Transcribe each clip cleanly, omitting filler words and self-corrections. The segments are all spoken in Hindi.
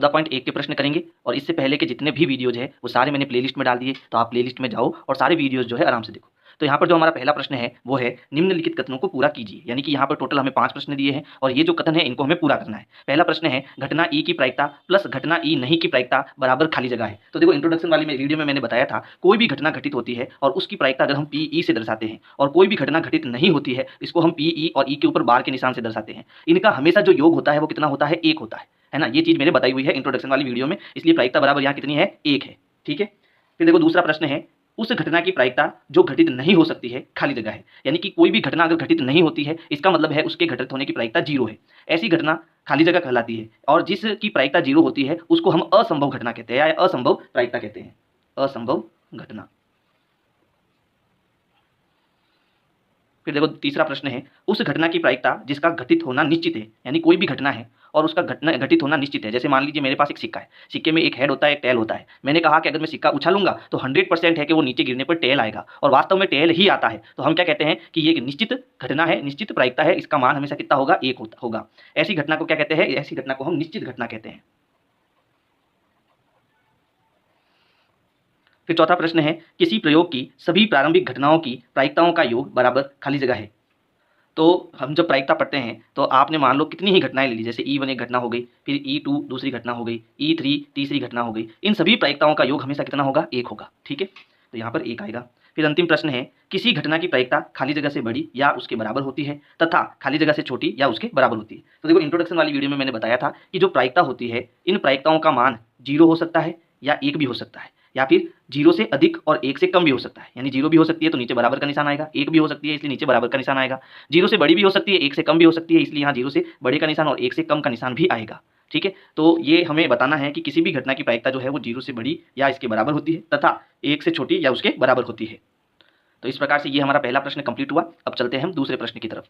14.1 के प्रश्न करेंगे और इससे पहले के जितने भी वीडियोज है वो सारे मैंने प्लेलिस्ट में डाल दिए, तो आप प्लेलिस्ट में जाओ और सारे वीडियोज जो है आराम से देखो। तो यहाँ पर जो हमारा पहला प्रश्न है वो है निम्नलिखित कथनों को पूरा कीजिए, यानी कि यहाँ पर टोटल हमें 5 प्रश्न दिए हैं और ये जो कथन है इनको हमें पूरा करना है। पहला प्रश्न है घटना ई की प्रायिकता प्लस घटना ई नहीं की प्रायिकता बराबर खाली जगह है। तो देखो इंट्रोडक्शन वाली वीडियो में मैंने बताया था कोई भी घटना घटित होती है और उसकी प्रायिकता अगर हम पी ई से दर्शाते हैं और कोई भी घटना घटित नहीं होती है इसको हम पी ई और ई के ऊपर बार के निशान से दर्शाते हैं। इनका हमेशा जो योग होता है वो कितना होता है, 1 होता है ना। ये चीज मैंने बताई हुई है इंट्रोडक्शन वाली वीडियो में, इसलिए प्रायिकता बराबर यहाँ कितनी है, 1 है। ठीक है, फिर देखो दूसरा प्रश्न है उस घटना की प्रायिकता जो घटित नहीं हो सकती है खाली जगह है, यानी कि कोई भी घटना अगर घटित नहीं होती है इसका मतलब है उसके घटित होने की प्रायिकता 0 है। ऐसी घटना खाली जगह कहलाती है और जिसकी प्रायिकता 0 होती है उसको हम असंभव घटना कहते हैं या असंभव प्रायिकता कहते हैं, असंभव घटना। फिर देखो तीसरा प्रश्न है उस घटना की प्रायिकता जिसका घटित होना निश्चित है, यानी कोई भी घटना है और उसका घटित होना निश्चित है। जैसे मान लीजिए मेरे पास एक सिक्का है, सिक्के में एक हेड होता है एक टेल होता है। मैंने कहा कि अगर मैं सिक्का उछालूंगा तो 100% है कि वो नीचे गिरने पर टेल आएगा और वास्तव में टेल ही आता है। तो हम क्या कहते हैं कि ये एक निश्चित घटना है, निश्चित प्रायिकता है, इसका मान हमेशा कितना होगा, 1 होगा। ऐसी घटना को क्या कहते हैं, ऐसी घटना को हम निश्चित घटना कहते हैं। फिर चौथा प्रश्न है किसी प्रयोग की सभी प्रारंभिक घटनाओं की प्रायिकताओं का योग बराबर खाली जगह है। तो हम जब प्रायिकता पढ़ते हैं तो आपने मान लो कितनी ही घटनाएं ले ली, जैसे E1 एक घटना हो गई, फिर E2 दूसरी घटना हो गई, E3 तीसरी घटना हो गई। इन सभी प्रायिकताओं का योग हमेशा कितना होगा, 1 होगा। ठीक है, तो यहाँ पर 1 आएगा। फिर अंतिम प्रश्न है किसी घटना की प्रायिकता खाली जगह से बड़ी या उसके बराबर होती है तथा खाली जगह से छोटी या उसके बराबर होती है। तो देखो इंट्रोडक्शन वाली वीडियो में मैंने बताया था कि जो प्रायिकता होती है इन प्रायिकताओं का मान 0 हो सकता है या 1 भी हो सकता है, या फिर 0 से अधिक और 1 से कम भी हो सकता है। यानी 0 भी हो सकती है तो नीचे बराबर का निशान आएगा, 1 भी हो सकती है इसलिए नीचे बराबर का निशान आएगा, 0 से बड़ी भी हो सकती है, 1 से कम भी हो सकती है, इसलिए यहाँ 0 से बड़े का निशान और 1 से कम का निशान भी आएगा। ठीक है, तो ये हमें बताना है कि किसी भी घटना की प्रायिकता जो है वो 0 से बड़ी या इसके बराबर होती है तथा 1 से छोटी या उसके बराबर होती है। तो इस प्रकार से ये हमारा पहला प्रश्न कंप्लीट हुआ। अब चलते हैं हम दूसरे प्रश्न की तरफ।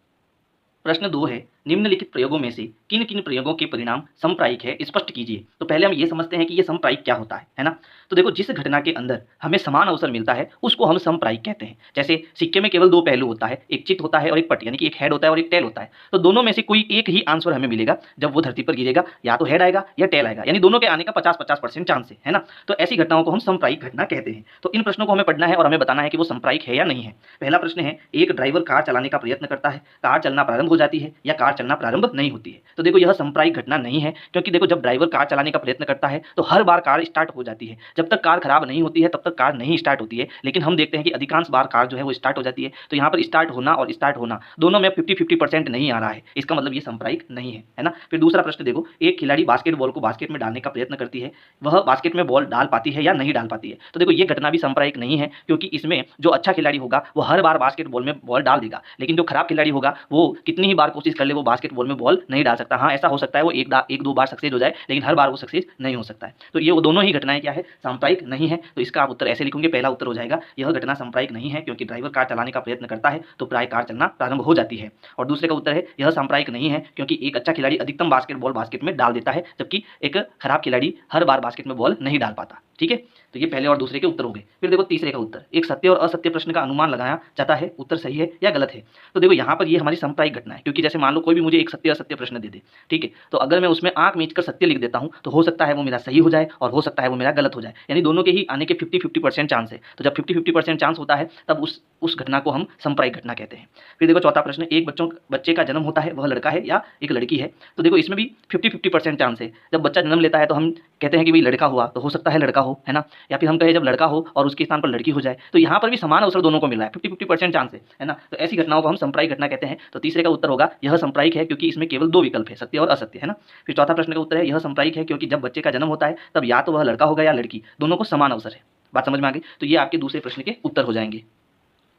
प्रश्न 2 है निम्नलिखित प्रयोगों में से किन किन प्रयोगों के परिणाम समप्रायिक है, स्पष्ट कीजिए। तो पहले हम ये समझते हैं कि ये समप्रायिक क्या होता है ना। तो देखो जिस घटना के अंदर हमें समान अवसर मिलता है उसको हम समप्रायिक कहते हैं। जैसे सिक्के में केवल 2 पहलू होता है, एक चित्त होता है और एक पट, यानी कि एक हेड होता है और एक टेल होता है। तो दोनों में से कोई एक ही आंसर हमें मिलेगा जब वो धरती पर गिरेगा, या तो हेड आएगा या टेल आएगा, यानी दोनों के आने का 50-50% चांस है ना। तो ऐसी घटनाओं को हम समप्रायिक घटना कहते हैं। तो इन प्रश्नों को हमें पढ़ना है और हमें बताना है कि वो समप्रायिक है या नहीं है। पहला प्रश्न है एक ड्राइवर कार चलाने का प्रयत्न करता है, कार चलना प्रारंभ हो जाती है या कार चलना प्रारंभ नहीं होती है। तो देखो यह समप्रायिक घटना नहीं है, क्योंकि देखो जब ड्राइवर कार चलाने का प्रयत्न करता है तो हर बार कार स्टार्ट हो जाती है। जब तक कार खराब नहीं होती है तब तक कार नहीं स्टार्ट होती है, लेकिन हम देखते हैं कि अधिकांश बार कार जो है वो स्टार्ट हो जाती है। तो यहाँ पर स्टार्ट होना और स्टार्ट होना दोनों में 50-50% नहीं आ रहा है, इसका मतलब ये समप्रायिक नहीं है ना। फिर दूसरा प्रश्न देखो एक खिलाड़ी बास्केटबॉल को बास्केट में डालने का प्रयत्न करती है, वह बास्केट में बॉल डाल पाती है या नहीं डाल पाती है। तो देखो ये घटना भी समप्रायिक नहीं है, क्योंकि इसमें जो अच्छा खिलाड़ी होगा वो हर बार बास्केटबॉल में बॉल डाल देगा, लेकिन जो खराब खिलाड़ी होगा वो कितनी ही बार कोशिश कर ले वो बास्केटबॉल में बॉल नहीं डाल सकता। हाँ ऐसा हो सकता है वो एक दो बार सक्सेस हो जाए, लेकिन हर बार वो सक्सेस नहीं हो सकता है। तो ये वो दोनों ही घटनाएं क्या है, सांप्रायिक नहीं है। तो इसका आप उत्तर ऐसे लिखोगे, पहला उत्तर हो जाएगा यह घटना सांप्रायिक नहीं है, क्योंकि ड्राइवर कार चलाने का प्रयत्न करता है तो प्राय कार चलना प्रारंभ हो जाती है। और दूसरे का उत्तर है यह सांप्रायिक नहीं है, क्योंकि एक अच्छा खिलाड़ी अधिकतम बास्केटबॉल बास्केट में डाल देता है, जबकि एक खराब खिलाड़ी हर बार बास्केट में बॉल नहीं डाल पाता। ठीक है, तो ये पहले और दूसरे के उत्तर हो गए। फिर देखो तीसरे का उत्तर एक सत्य और असत्य प्रश्न का अनुमान लगाया जाता है, उत्तर सही है या गलत है। तो देखो यहाँ पर ये हमारी सांप्रायिक घटना है, क्योंकि जैसे मान लो कोई भी मुझे एक सत्य असत्य प्रश्न दे दे, ठीक है, तो अगर मैं उसमें आंख मीच कर सत्य लिख देता हूँ तो हो सकता है वो मेरा सही हो जाए और हो सकता है वो मेरा गलत हो जाए, यानी दोनों के ही आने के 50-50% चांस है। तो जब 50-50% चांस होता है तब उस घटना को हम सांप्रायिक घटना कहते हैं। फिर देखो चौथा प्रश्न एक बच्चे का जन्म होता है, वह लड़का है या एक लड़की है। तो देखो इसमें भी 50-50% चांस है। जब बच्चा जन्म लेता है तो हम कहते हैं कि भाई लड़का हुआ, तो हो सकता है लड़का हो, है ना, या फिर हम कहें जब लड़का हो और उसके स्थान पर लड़की हो जाए। तो यहाँ पर भी समान अवसर दोनों को मिल रहा है, 50-50% चांस है ना। तो ऐसी घटनाओं को हम सांप्रायिक घटना कहते हैं। तो तीसरे का उत्तर होगा यह सांप्रायिक है, क्योंकि इसमें केवल 2 विकल्प है, सत्य और असत्य, है ना। फिर चौथा प्रश्न का उत्तर है यह सांप्रायिक है, क्योंकि जब बच्चे का जन्म होता है तब या तो वह लड़का होगा या लड़की, दोनों को समान अवसर है। बात समझ में आ गई। तो ये आपके दूसरे प्रश्न के उत्तर हो जाएंगे।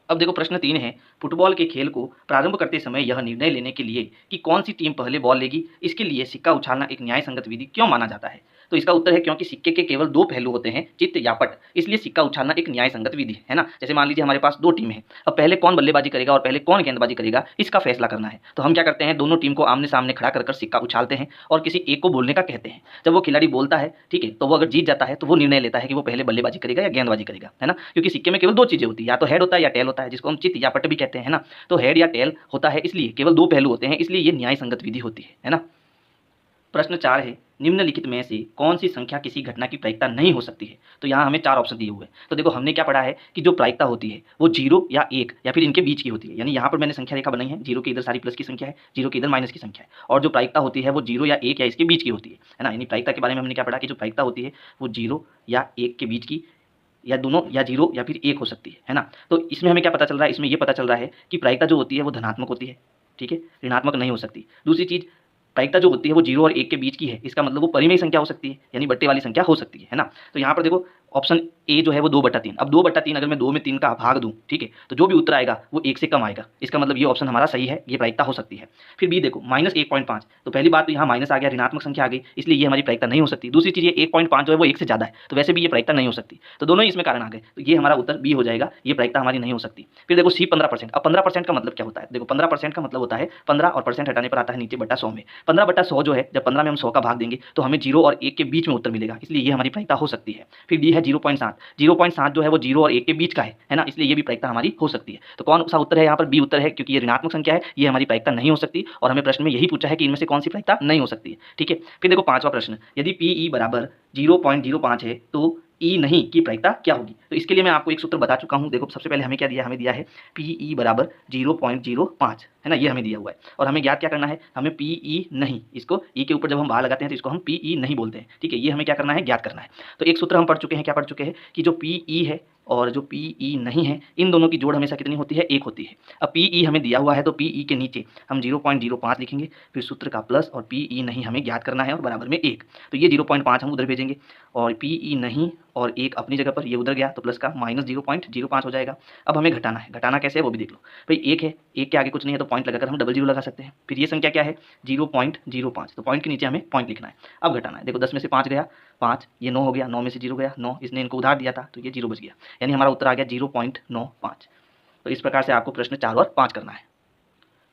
अब देखो प्रश्न 3 है फुटबॉल के खेल को प्रारंभ करते समय यह निर्णय लेने के लिए कि कौन सी टीम पहले बॉल लेगी, इसके लिए सिक्का उछालना एक न्याय संगत विधि क्यों माना जाता है। तो इसका उत्तर है क्योंकि सिक्के के केवल 2 पहलू होते हैं, चित्त या पट, इसलिए सिक्का उछालना एक न्याय संगत विधि है ना। जैसे मान लीजिए हमारे पास 2 टीम है, अब पहले कौन बल्लेबाजी करेगा और पहले कौन गेंदबाजी करेगा इसका फैसला करना है। तो हम क्या करते हैं, दोनों टीम को आमने सामने खड़ा कर सिक्का उछालते हैं और किसी एक को बोलने का कहते हैं। जब वो खिलाड़ी बोलता है, ठीक है, तो वो अगर जीत जाता है तो वो निर्णय लेता है कि वो पहले बल्लेबाजी करेगा या गेंदबाजी करेगा, है ना। क्योंकि सिक्के में केवल 2 चीजें होती है, या तो हेड होता है या टेल होता है, जिसको हम चित्त या पट भी कहते हैं, है ना। तो हेड या टेल होता है, इसलिए केवल 2 पहलू होते हैं, इसलिए ये न्याय संगत विधि होती है ना। प्रश्न 4 है, निम्नलिखित में से कौन सी संख्या किसी घटना की प्रायिकता नहीं हो सकती है। तो यहाँ हमें 4 ऑप्शन दिए हुए हैं। तो देखो हमने क्या पढ़ा है कि जो प्रायिकता होती है वो 0 या 1 या फिर इनके बीच की होती है। यानी यहाँ पर मैंने संख्या रेखा बनाई है, 0 के इधर सारी प्लस की संख्या है, 0 के इधर माइनस की संख्या है, और जो प्रायिकता होती है वो 0 या 1 या इसके बीच की होती है ना। यानी प्रायिकता के बारे में हमने क्या पढ़ा कि जो प्रायिकता होती है वो 0 या 1 के बीच की, या दोनों, या 0 या फिर 1 हो सकती है ना। तो इसमें हमें क्या पता चल रहा है, इसमें ये पता चल रहा है कि प्रायिकता जो होती है वो धनात्मक होती है, ठीक है, ऋणात्मक नहीं हो सकती। दूसरी चीज़, प्रायिकता जो होती है वो 0 और 1 के बीच की है, इसका मतलब वो परिमेय संख्या हो सकती है, यानी बट्टे वाली संख्या हो सकती है ना। तो यहाँ पर देखो ऑप्शन ए जो है वो 2/3। अब 2/3 अगर मैं 2 में 3 का भाग दूं, ठीक है, तो जो भी उत्तर आएगा वो 1 से कम आएगा। इसका मतलब ये ऑप्शन हमारा सही है, ये प्रायिकता हो सकती है। फिर बी देखो -1.5, तो पहली बात तो यहाँ माइनस आ गया, ऋणात्मक संख्या आ गई, इसलिए ये हमारी प्रायिकता नहीं हो सकती। दूसरी चीज़, ये 1.5 जो है वो 1 से ज़्यादा है, तो वैसे भी ये प्रायिकता नहीं हो सकती। तो दोनों ही इसमें कारण आ गए, तो ये हमारा उत्तर बी हो जाएगा, ये प्रायिकता हमारी नहीं हो सकती। फिर देखो सी 15%। अब 15% का मतलब क्या होता है, देखो 15% का मतलब होता है 15 और परसेंट हटाने पर आता है नीचे बटा 100 में। 15/100 जो है, जब 15 में हम 100 का भाग देंगे तो हमें 0 और 1 के बीच में उत्तर मिलेगा, इसलिए ये हमारी प्रायिकता हो सकती है। फिर डी है 0.7। 0.7 जो है वो 0 और 1 के बीच का है ना, इसलिए ये भी प्रायिकता हमारी हो सकती है। तो कौन सा उत्तर है यहाँ पर, बी उत्तर है, क्योंकि ये ऋणात्मक संख्या है, ये हमारी प्रायिकता नहीं हो सकती। और हमें प्रश्न में यही पूछा है कि इनमें से कौन सी प्रायिकता नहीं हो सकती है, ठीक है। फिर देखो 5वां प्रश्न, यदि पी बराबर 0.05 है तो ई नहीं की प्रायिकता क्या होगी। तो इसके लिए मैं आपको एक सूत्र बता चुका हूँ। देखो सबसे पहले हमें क्या दिया, हमें दिया है पी बराबर 0.05, है ना, ये हमें दिया हुआ है। और हमें ज्ञात क्या करना है, हमें पी नहीं, इसको ई के ऊपर जब हम बाहर लगाते हैं तो इसको हम पी नहीं बोलते हैं, ठीक है, ये हमें क्या करना है, ज्ञात करना है। तो एक सूत्र हम पढ़ चुके हैं, क्या पढ़ चुके हैं कि जो पी है और जो पी नहीं है, इन दोनों की जोड़ हमेशा कितनी होती है, 1 होती है। अब पी हमें दिया हुआ है तो पी के नीचे हम 0.05 लिखेंगे, फिर सूत्र का प्लस, और पी नहीं हमें ज्ञात करना है और बराबर में 1। तो ये 0.5 हम उधर भेजेंगे, और पी नहीं और 1 अपनी जगह पर, ये उधर गया तो प्लस का -0.05 हो जाएगा। अब हमें घटाना है, घटाना कैसे है वो भी देख लो भाई। 1 है, 1 के आगे कुछ नहीं है तो पॉइंट लगाकर हम डबल जीरो लगा सकते हैं। फिर ये संख्या क्या है, 0.05, तो पॉइंट के नीचे हमें पॉइंट लिखना है। अब घटाना है, देखो 10 में से 5 गया 5, ये 9 हो गया, 9 में से 0 गया 9, इसने इनको उधार दिया था तो ये 0 बच गया, यानी हमारा उत्तर आ गया 0.95। तो इस प्रकार से आपको प्रश्न 4 और 5 करना है।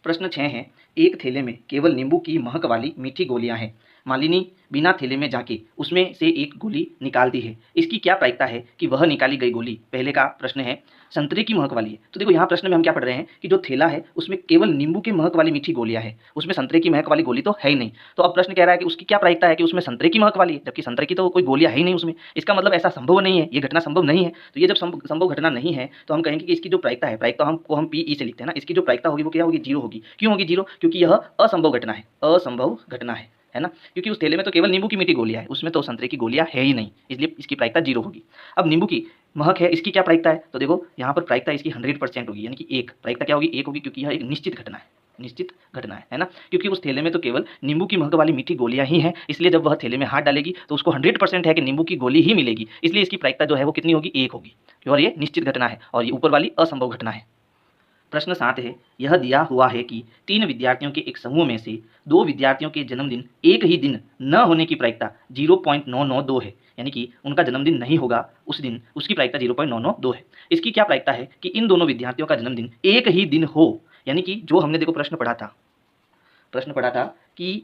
प्रश्न 6 है, एक थैले में केवल नींबू की महक वाली मीठी गोलियां हैं। मालिनी बिना थैले में जाके उसमें से एक गोली निकालती है, इसकी क्या प्रायिकता है कि वह निकाली गई गोली, पहले का प्रश्न है, संतरे की महक वाली है। तो देखो यहाँ प्रश्न में हम क्या पढ़ रहे हैं कि जो थैला है उसमें केवल नींबू की महक वाली मीठी गोलियां हैं, उसमें संतरे की महक वाली गोली तो है ही नहीं। तो अब प्रश्न कह रहा है कि उसकी क्या प्रायिकता है कि उसमें संतरे की महक वाली है, जबकि संतरे की तो कोई गोलियां है ही नहीं उसमें। इसका मतलब ऐसा संभव नहीं है, ये घटना संभव नहीं है। तो ये जब संभव घटना नहीं है तो हम कहेंगे कि इसकी जो प्रायिकता है, प्रायिकता हम पी से लिखते हैं ना, इसकी जो प्रायिकता होगी वो क्या होगी, 0 होगी। क्यों होगी 0, क्योंकि यह असंभव घटना है, असंभव घटना है ना, क्योंकि उस थैले में तो केवल नींबू की मीठी गोलियां है, उसमें तो संतरे की गोलियां है ही नहीं, इसलिए इसकी प्रायिकता 0 होगी। अब नींबू की महक है, इसकी क्या प्रायिकता है, तो देखो यहाँ पर प्रायिकता इसकी 100% होगी, यानी कि 1 प्रायिकता क्या होगी, 1 होगी, क्योंकि यह एक निश्चित घटना है, निश्चित घटना है ना, क्योंकि उस थैले में तो केवल नींबू की महक वाली मीठी गोलियां ही हैं, इसलिए जब वह थैले में हाथ डालेगी तो उसको 100% है कि नींबू की गोली ही मिलेगी, इसलिए इसकी प्रायिकता जो है वो कितनी होगी, 1 होगी, और ये निश्चित घटना है और ये ऊपर वाली असंभव घटना है। प्रश्न 7 है, यह दिया हुआ है कि 3 विद्यार्थियों के एक समूह में से 2 विद्यार्थियों के जन्मदिन एक ही दिन न होने की प्रायिकता 0.992 है, यानी कि उनका जन्मदिन नहीं होगा उस दिन, उसकी प्रायिकता 0.992 है। इसकी क्या प्रायिकता है कि इन दोनों विद्यार्थियों का जन्मदिन एक ही दिन हो, यानी कि जो हमने देखो प्रश्न पढ़ा था कि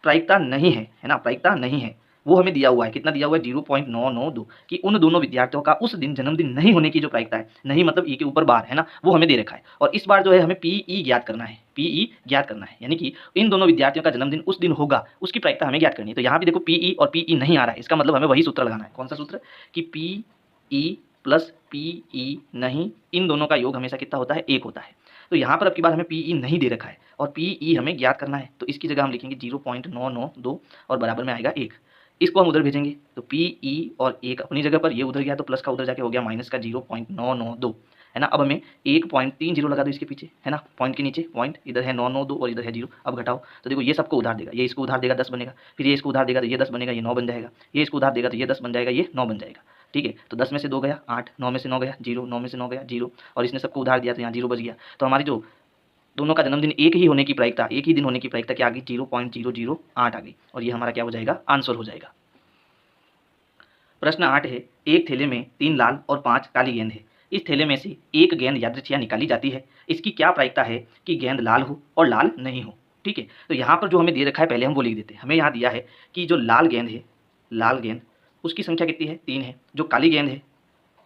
प्रायिकता नहीं है ना, प्रायिकता नहीं है, वो हमें दिया हुआ है, कितना दिया हुआ है, 0.992, कि उन दोनों विद्यार्थियों का उस दिन जन्मदिन नहीं होने की जो प्रायिकता है, नहीं मतलब ई के ऊपर बार है ना, वो हमें दे रखा है। और इस बार जो है हमें पी ज्ञात करना है, ज्ञात करना है, यानी कि इन दोनों विद्यार्थियों का जन्मदिन उस दिन होगा, उसकी प्रायिकता हमें ज्ञात करनी है। तो यहाँ भी देखो पी और पी नहीं आ रहा है, इसका मतलब हमें वही सूत्र लगाना है। कौन सा सूत्र, कि पी प्लस पी नहीं, इन दोनों का योग हमेशा कितना होता है, 1 होता है। तो यहाँ पर अब की बार हमें पी नहीं दे रखा है और पी हमें ज्ञात करना है, तो इसकी जगह हम लिखेंगे 0.992 और बराबर में आएगा 1। इसको हम उधर भेजेंगे तो पी और 1 अपनी जगह पर, ये उधर गया तो प्लस का उधर जाके हो गया माइनस का 0.992, है ना। अब हमें 1.30 लगा दो इसके पीछे, है ना, पॉइंट के नीचे पॉइंट, इधर है 992 और इधर है 0। अब घटाओ तो देखो ये सबको उधार देगा, ये इसको उधार देगा 10 बनेगा, फिर ये इसको उधार देगा तो ये 10 बनेगा, ये 9 बन जाएगा, ये इसको उधार देगा तो ये 10 बन जाएगा, ये 9 बन जाएगा, ठीक है। तो 10 में से 2 गया 8, 9 में से 9 गया 0, 9 में से 9 गया 0, और इसने सबको उधार दिया तो यहाँ 0 बच गया। तो हमारी जो दोनों का जन्मदिन एक ही होने की प्रायिकता, एक ही दिन होने की प्रायिकता क्या आ गई, 0.008 आ गई, और ये हमारा क्या हो जाएगा, आंसर हो जाएगा। प्रश्न 8 है, एक थैले में 3 लाल और 5 काली गेंद है, इस थैले में से एक गेंद यादृच्छिया निकाली जाती है, इसकी क्या प्रायिकता है कि गेंद लाल हो और लाल नहीं हो, ठीक है। तो यहाँ पर जो हमें दे रखा है पहले हम वो लिख देते हैं। हमें यहाँ दिया है कि जो लाल गेंद है, लाल गेंद उसकी संख्या कितनी है, 3 है। जो काली गेंद है,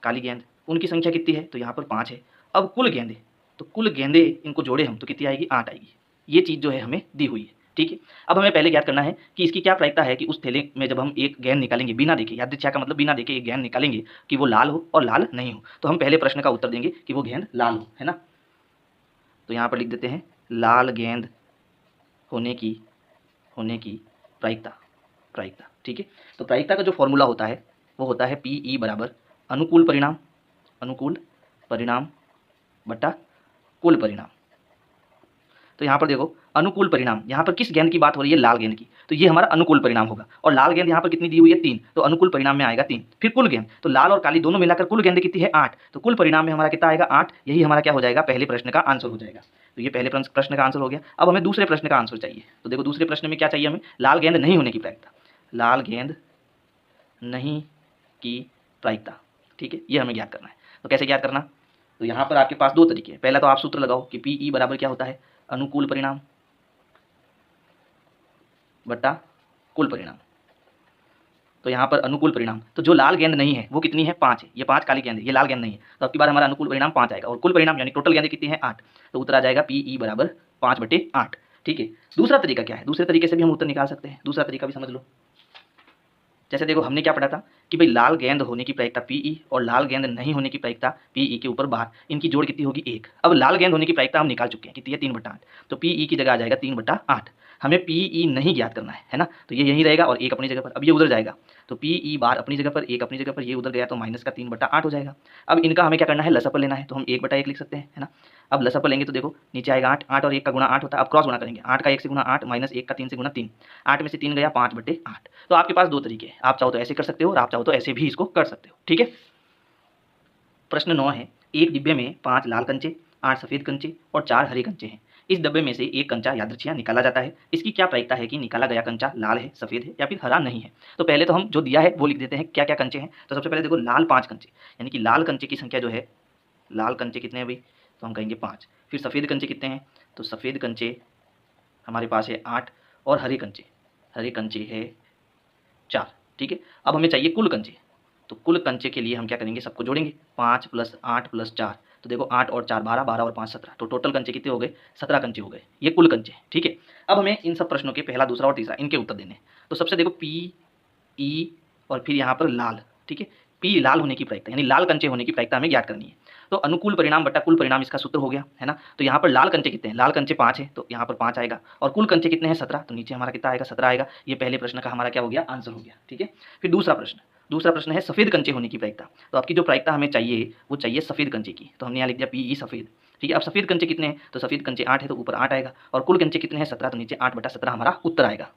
काली गेंद उनकी संख्या कितनी है, तो यहाँ पर 5 है। अब कुल गेंदें, तो कुल गेंदें इनको जोड़े हम तो कितनी आएगी, 8 आएगी। ये चीज़ जो है हमें दी हुई है, ठीक है। अब हमें पहले ज्ञात करना है कि इसकी क्या प्रायिकता है कि उस थैले में जब हम एक गेंद निकालेंगे बिना देखे, यादृच्छा का मतलब बिना देखे एक गेंद निकालेंगे कि वो लाल हो और लाल नहीं हो। तो हम पहले प्रश्न का उत्तर देंगे कि वो गेंद लाल हो, है ना। तो यहाँ पर लिख देते हैं लाल गेंद होने की प्रायिकता, ठीक है। तो प्रायिकता का जो फॉर्मूला होता है वो होता है PE बराबर अनुकूल परिणाम बटा कुल परिणाम। तो यहाँ पर देखो अनुकूल परिणाम, यहाँ पर किस गेंद की बात हो रही है, लाल गेंद की, तो ये हमारा अनुकूल परिणाम होगा। और लाल गेंद यहाँ पर कितनी दी हुई है 3, तो अनुकूल परिणाम में आएगा 3। फिर कुल गेंद, तो लाल और काली दोनों मिलाकर कुल गेंद कितनी है 8, तो कुल परिणाम में हमारा कितना आएगा 8। यही हमारा क्या हो जाएगा, पहले प्रश्न का आंसर हो जाएगा। तो ये पहले प्रश्न का आंसर हो गया। अब हमें दूसरे प्रश्न का आंसर चाहिए। तो देखो दूसरे प्रश्न में क्या चाहिए हमें, लाल गेंद नहीं होने की प्रायिकता, लाल गेंद नहीं की प्रायिकता, ठीक है, ये हमें ज्ञात करना है। तो कैसे ज्ञात करना, तो यहाँ पर आपके पास दो तरीके हैं। पहला तो आप सूत्र लगाओ कि PE बराबर क्या होता है, अनुकूल परिणाम बटा कुल परिणाम। तो यहाँ पर अनुकूल परिणाम, तो जो लाल गेंद नहीं है वो कितनी है 5 है, ये 5 काली गेंद है, ये लाल गेंद नहीं है। तो अब की बार हमारा अनुकूल परिणाम 5 आएगा और कुल परिणाम यानी टोटल गेंदें कितनी है 8। तो उत्तर आ जाएगा PE बराबर 5/8, ठीक है। दूसरा तरीका क्या है, दूसरे तरीके से भी हम उत्तर निकाल सकते हैं। दूसरा तरीका भी समझ लो। जैसे देखो हमने क्या पढ़ा था कि भाई लाल गेंद होने की प्रायिकता PE और लाल गेंद नहीं होने की प्रायिकता PE के ऊपर बार, इनकी जोड़ कितनी होगी 1। अब लाल गेंद होने की प्रायिकता हम निकाल चुके हैं, कितनी है 3/8, तो PE की जगह आ जाएगा 3/8। हमें PE नहीं ज्ञात करना है ना, तो ये यहीं रहेगा और 1 अपनी जगह पर। अब ये उधर जाएगा तो PE बार अपनी जगह पर, 1 अपनी जगह पर, ये उधर गया तो माइनस का 3/8 हो जाएगा। अब इनका हमें क्या करना है, लसापल लेना है, तो हम 1/1 लिख सकते हैं, है ना। अब लसापल लेंगे तो देखो नीचे आएगा 8, 8 और 1 का गुणा 8 होता है। अब क्रॉस गुणा करेंगे, 8 का 1 से गुणा 8 माइनस 1 का 3 से गुणा 3, 8 में से 3 गया 5/8। तो आपके पास दो तरीके हैं, आप चाहो तो ऐसे कर सकते हो और आप चाहो तो ऐसे भी इसको कर सकते हो, ठीक है। प्रश्न 9 है, एक डिब्बे में 5 लाल कंचे, 8 सफ़ेद कंचे और 4 हरे कंचे हैं। इस डब्बे में से एक कंचा यादृच्छिया निकाला जाता है। इसकी क्या प्रायिकता है कि निकाला गया कंचा लाल है, सफ़ेद है या फिर हरा नहीं है। तो पहले तो हम जो दिया है वो लिख देते हैं, क्या क्या कंचे हैं। तो सबसे पहले देखो लाल 5 कंचे, यानी कि लाल कंचे की संख्या जो है, लाल कंचे कितने हैं भाई, तो हम कहेंगे 5। फिर सफ़ेद कंचे कितने हैं, तो सफ़ेद कंचे हमारे पास है 8 और हरे कंचे है 4, ठीक है। अब हमें चाहिए कुल कंचे, तो कुल कंचे के लिए हम क्या करेंगे, सबको जोड़ेंगे, 5 + 8 + 4, तो देखो 8 और 4 12, 12 और 5 17, तो टोटल कंचे कितने हो गए, 17 कंचे हो गए, ये कुल कंचे, ठीक है। अब हमें इन सब प्रश्नों के पहला, दूसरा और तीसरा इनके उत्तर देने। तो सबसे देखो PE और फिर यहाँ पर लाल, ठीक है, P लाल होने की प्रायिकता यानी लाल कंचे होने की प्रायिकता हमें ज्ञात करनी है। तो अनुकूल परिणाम बटा कुल परिणाम इसका सूत्र हो गया, है ना। तो यहाँ पर लाल कंचे कितने हैं, लाल कंचे 5 है, तो यहाँ पर 5 आएगा, और कुल कंचे कितने हैं 17, तो नीचे हमारा कितना आएगा 17 आएगा। ये पहले प्रश्न का हमारा क्या हो गया, आंसर हो गया, ठीक है। फिर दूसरा प्रश्न है सफ़ेद कंचे होने की प्रायिकता। तो आपकी जो प्रायिकता हमें चाहिए वो चाहिए सफ़ेद कंचे की, तो हमने यहाँ लिख दिया PE सफ़ेद, ठीक है। अब सफ़ेद कंचे कितने हैं, तो सफ़ेद कंचे 8 है, तो ऊपर 8 आएगा, और कुल कंचे कितने हैं 17, तो नीचे 8/17 हमारा उत्तर आएगा।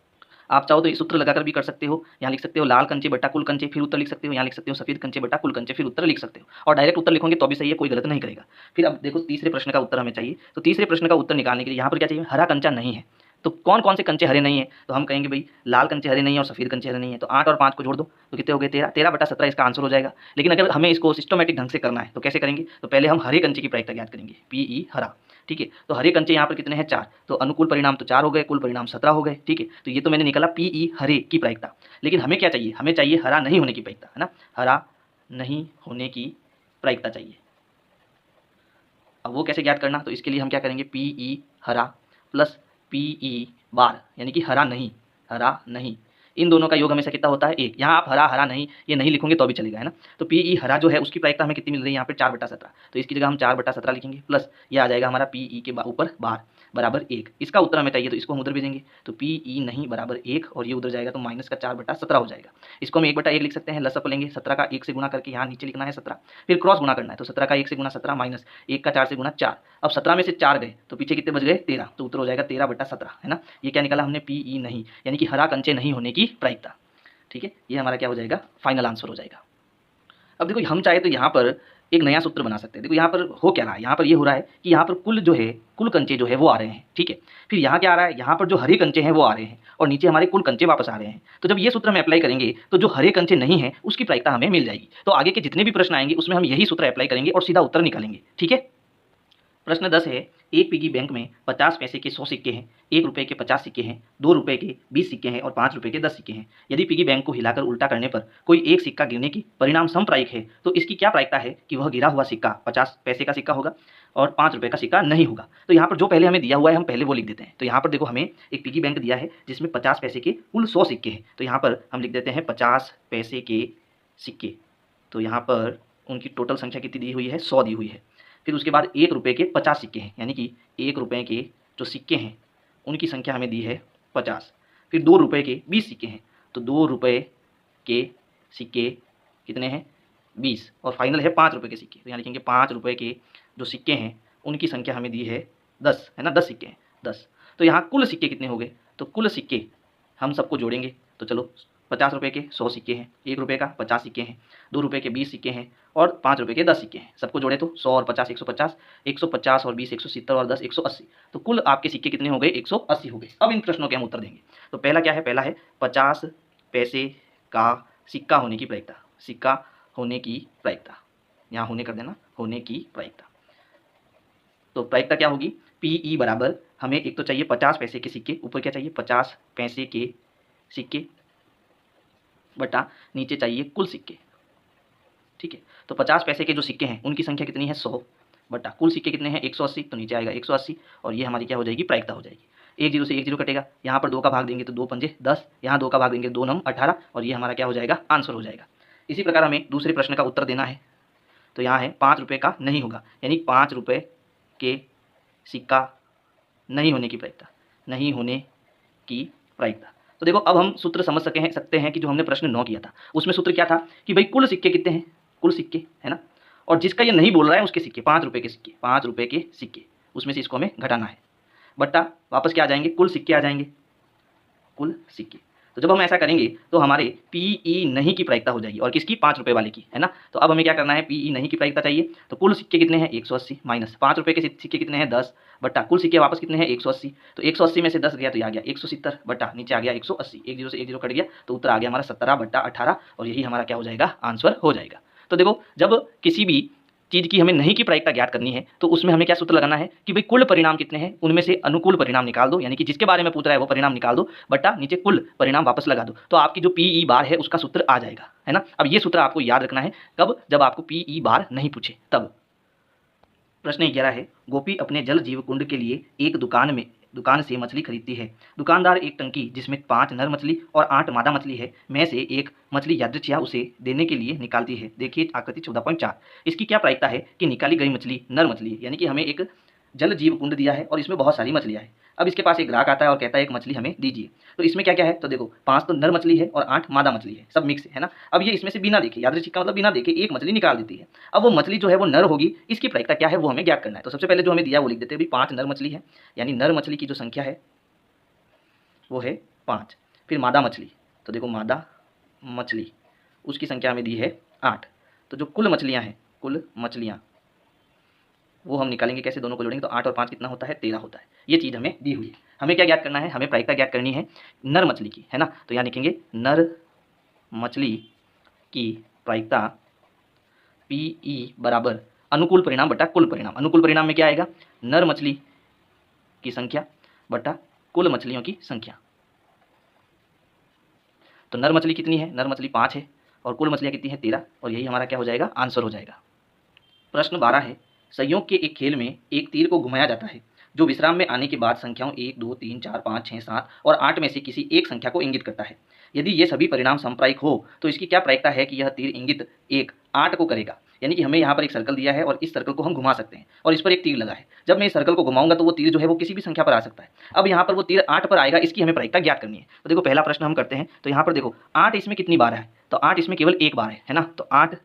आप चाहो तो ये सूत्र लगाकर भी कर सकते हो, यहाँ लिख सकते हो लाल कंचे बटा कुल कंचे फिर उत्तर लिख सकते हो, यहाँ लिख सकते हो सफ़ेद कंचे बटा कुल कंचे फिर उत्तर लिख सकते हो, और डायरेक्ट उत्तर लिखोगे तो भी सही है, कोई गलत नहीं करेगा। फिर अब देखो तीसरे प्रश्न का उत्तर हमें चाहिए। तो तीसरे प्रश्न का उत्तर निकालने के लिए यहाँ पर क्या चाहिए, हरा कंचा नहीं है। तो कौन कौन से कंचे हरे नहीं है, तो हम कहेंगे भाई लाल कंचे हरे नहीं है और सफ़ेद कंचे हरे नहीं है। तो 8 और 5 को जोड़ दो तो कितने हो गए 13, 13/17 इसका आंसर हो जाएगा। लेकिन अगर हमें इसको सिस्टमेटिक ढंग से करना है तो कैसे करेंगे, तो पहले हम हरे कंचे की प्रायिकता ज्ञात करेंगे, PE हरा, ठीक है। तो हरे कंचे यहाँ पर कितने हैं 4, तो अनुकूल परिणाम तो 4 हो गए, कुल परिणाम 17 हो गए, ठीक है। तो ये तो मैंने निकाला PE हरे की प्रायिकता। लेकिन हमें क्या चाहिए, हमें चाहिए हरा नहीं होने की प्रायिकता, है ना, हरा नहीं होने की प्रायिकता चाहिए। अब वो कैसे ज्ञात करना, तो इसके लिए हम क्या करेंगे, PE हरा प्लस PE बार, यानी कि हरा नहीं, इन दोनों का योग हमेशा कितना होता है 1। यहाँ आप हरा हरा नहीं ये नहीं लिखोगे तो भी चलेगा, है ना। तो PE हरा जो है उसकी प्रायिकता हमें कितनी मिल रही है यहाँ पे 4/17, तो इसकी जगह हम 4/17 लिखेंगे, प्लस ये आ जाएगा हमारा PE के ऊपर बार बराबर 1। इसका उत्तर हमें चाहिए तो इसको हम उधर भेजेंगे, तो PE नहीं बराबर 1 और ये उधर जाएगा तो माइनस का 4/17 हो जाएगा। इसको हम 1/1 लिख सकते हैं, लसअप लेंगे, 17 का 1 से गुणा करके यहाँ नीचे लिखना है 17, फिर क्रॉस गुणा करना है, तो 17 का 1 से गुणा 17 माइनस 1 का 4 से गुणा 4। अब 17 में से 4 गए तो पीछे कितने बच गए 13, तो उत्तर हो जाएगा 13/17, है ना। ये क्या निकाला हमने, PE नहीं, यानी कि हरा कंचे नहीं होने की प्रायिकता, ठीक है। ये हमारा क्या हो जाएगा, फाइनल आंसर हो जाएगा। अब देखो हम चाहे तो यहाँ पर एक नया सूत्र बना सकते हैं। देखो यहाँ पर हो क्या रहा है, यहाँ पर ये हो रहा है कि यहाँ पर कुल कंचे जो है वो आ रहे हैं, ठीक है। फिर यहाँ क्या आ रहा है, यहाँ पर जो हरे कंचे हैं वो आ रहे हैं और नीचे हमारे कुल कंचे वापस आ रहे हैं। तो जब ये सूत्र हम अप्लाई करेंगे तो जो हरे कंचे नहीं है उसकी प्रायिकता हमें मिल जाएगी। तो आगे के जितने भी प्रश्न आएंगे उसमें हम यही सूत्र अप्लाई करेंगे और सीधा उत्तर निकालेंगे, ठीक है। प्रश्न 10 है, एक पिगी बैंक में 50 पैसे के 100 सिक्के हैं, 1 रुपये के 50 सिक्के हैं, 2 रुपये के 20 सिक्के हैं और 5 रुपये के 10 सिक्के हैं। यदि पिगी बैंक को हिलाकर उल्टा करने पर कोई एक सिक्का गिरने की परिणाम समप्रायिक है तो इसकी क्या प्रायिकता है कि वह गिरा हुआ सिक्का 50 पैसे का सिक्का होगा। और 5 रुपये का सिक्का नहीं होगा। तो यहाँ पर जो पहले हमें दिया हुआ है हम पहले वो लिख देते हैं। तो यहाँ पर देखो हमें एक पिगी बैंक दिया है जिसमें 50 पैसे के कुल 100 सिक्के हैं। तो यहाँ पर हम लिख देते हैं 50 पैसे के सिक्के। तो यहाँ पर उनकी टोटल संख्या कितनी दी हुई है, 100 दी हुई है। फिर उसके बाद 1 रुपये के 50 सिक्के हैं, यानी कि 1 रुपये के जो सिक्के हैं उनकी संख्या हमें दी है 50। फिर 2 रुपये के 20 सिक्के हैं, तो 2 रुपये के सिक्के कितने हैं, 20। और फाइनल है 5 रुपये के सिक्के। तो यहाँ लिखेंगे 5 रुपये के जो सिक्के हैं उनकी संख्या हमें दी है 10, है ना, 10 सिक्के हैं, 10। तो यहाँ कुल सिक्के कितने हो गए, तो कुल सिक्के हम सबको जोड़ेंगे। तो चलो 50 रुपये के 100 सिक्के हैं, 1 रुपये का 50 सिक्के हैं, 2 रुपये के 20 सिक्के हैं और 5 रुपये के 10 सिक्के हैं। सबको जोड़े तो 100 और 50 150, 150 और 20 170 और 10 180। तो कुल आपके सिक्के कितने हो गए, 180 हो गए। अब इन प्रश्नों के हम उत्तर देंगे। तो पहला क्या है, पहला है 50 पैसे का सिक्का होने की प्रायिकता। सिक्का होने की प्रायिकता, यहाँ होने कर देना, होने की प्रायिकता। तो प्रायिकता क्या होगी, पीई बराबर हमें एक तो चाहिए 50 पैसे के सिक्के, ऊपर क्या चाहिए 50 पैसे के सिक्के बटा नीचे चाहिए कुल सिक्के। ठीक है, तो 50 पैसे के जो सिक्के हैं उनकी संख्या कितनी है, 100 बटा कुल सिक्के कितने हैं 180। तो नीचे आएगा 180 और ये हमारी क्या हो जाएगी, प्रायिकता हो जाएगी। 1 0 से 1 0 कटेगा, यहाँ पर 2 का भाग देंगे तो 2 पंजे 10, यहाँ 2 का भाग देंगे 2 9 18 और ये हमारा क्या हो जाएगा, आंसर हो जाएगा। इसी प्रकार हमें दूसरे प्रश्न का उत्तर देना है। तो यहाँ है 5 रुपये का नहीं होगा, यानी 5 रुपये के सिक्का नहीं होने की प्रायिकता, नहीं होने की प्रायिकता। तो देखो अब हम सूत्र समझ सकते हैं कि जो हमने प्रश्न 9 किया था उसमें सूत्र क्या था कि भाई कुल सिक्के कितने हैं, कुल सिक्के, है ना, और जिसका ये नहीं बोल रहा है उसके सिक्के 5 रुपये के सिक्के, 5 रुपये के सिक्के, उसमें से इसको हमें घटाना है। बट्टा वापस क्या आ जाएंगे, कुल सिक्के आ जाएंगे, कुल सिक्के। तो जब हम ऐसा करेंगे तो हमारे पीई नहीं की प्रायिकता हो जाएगी, और किसकी, 5 रुपये वाले की, है ना। तो अब हमें क्या करना है, पीई नहीं की प्रायिकता चाहिए। तो कुल सिक्के कितने हैं 180 माइनस 5 रुपये के सिक्के कितने हैं 10 बट्टा कुल सिक्के वापस कितने हैं 180। तो 180 में से 10 गया तो आ गया 170 बट्टा नीचे आ गया 180। 1 0 से 1 0 कट गया तो उत्तर आ गया हमारा 17 बट्टा 18 और यही हमारा क्या हो जाएगा, आंसर हो जाएगा। तो देखो जब किसी भी चीज़ की हमें नहीं की प्रायिकता ज्ञात करनी है तो उसमें हमें क्या सूत्र लगाना है कि भाई कुल परिणाम कितने हैं उनमें से अनुकूल परिणाम निकाल दो, यानी कि जिसके बारे में पूछ रहा है वो परिणाम निकाल दो बट्टा नीचे कुल परिणाम वापस लगा दो। तो आपकी जो पीई बार है उसका सूत्र आ जाएगा, है ना। अब ये सूत्र आपको याद रखना है कब, जब आपको पीई बार नहीं पूछे तब। प्रश्न 11 है, गोपी अपने जल जीव कुंड के लिए एक दुकान से मछली खरीदती है। दुकानदार एक टंकी जिसमें 5 नर मछली और 8 मादा मछली है में से एक मछली यादृच्छिया उसे देने के लिए निकालती है। देखिए आकृति 14.4। इसकी क्या प्रायिकता है कि निकाली गई मछली नर मछली है, यानी कि हमें एक जल जीव कुंड दिया है और इसमें बहुत सारी मछलियाँ हैं। अब इसके पास एक ग्राहक आता है और कहता है एक मछली हमें दीजिए। तो इसमें क्या क्या है, तो देखो 5 तो नर मछली है और 8 मादा मछली है, सब मिक्स है ना। अब ये इसमें से बिना देखे, यादृच्छिक का मतलब बिना देखे एक मछली निकाल देती है। अब वो मछली जो है वो नर होगी, इसकी प्रायिकता क्या है वो हमें ज्ञात करना है। तो सबसे पहले जो हमें दिया वो लिख देते हैं, 5 नर मछली है, यानी नर मछली की जो संख्या है वो है 5। फिर मादा मछली, तो देखो मादा मछली उसकी संख्या हमें दी है 8। तो जो कुल मछलियाँ हैं, कुल मछलियाँ वो हम निकालेंगे कैसे, दोनों को जोड़ेंगे तो 8 और 5 कितना होता है, 13 होता है। ये चीज़ हमें दी हुई है। हमें क्या ज्ञात करना है, हमें प्रायिकता ज्ञात करनी है नर मछली की, है ना। तो यहाँ लिखेंगे नर मछली की प्रायिकता पीई बराबर अनुकूल परिणाम बटा कुल परिणाम। अनुकूल परिणाम में क्या आएगा, नर मछली की संख्या बटा कुल मछलियों की संख्या। तो नर मछली कितनी है, नर मछली 5 है और कुल मछलियाँ कितनी है 13, और यही हमारा क्या हो जाएगा, आंसर हो जाएगा। प्रश्न 12 है, संयोग के एक खेल में एक तीर को घुमाया जाता है जो विश्राम में आने के बाद संख्याओं 1 2 3 4 5 6 7 और 8 में से किसी एक संख्या को इंगित करता है। यदि ये सभी परिणाम समप्रायिक हो तो इसकी क्या प्रायिकता है कि यह तीर इंगित 1 8 को करेगा। यानी कि हमें यहाँ पर एक सर्कल दिया है और इस सर्कल को हम घुमा सकते हैं और इस पर एक तीर लगा है। जब मैं इस सर्कल को घुमाऊंगा तो वो तीर जो है वो किसी भी संख्या पर आ सकता है। अब यहाँ पर वो तीर 8 पर आएगा, इसकी हमें प्रायिकता ज्ञात करनी है। तो देखो पहला प्रश्न हम करते हैं। तो यहाँ पर देखो 8 इसमें कितनी बार है, तो 8 इसमें केवल एक बार है ना। तो 8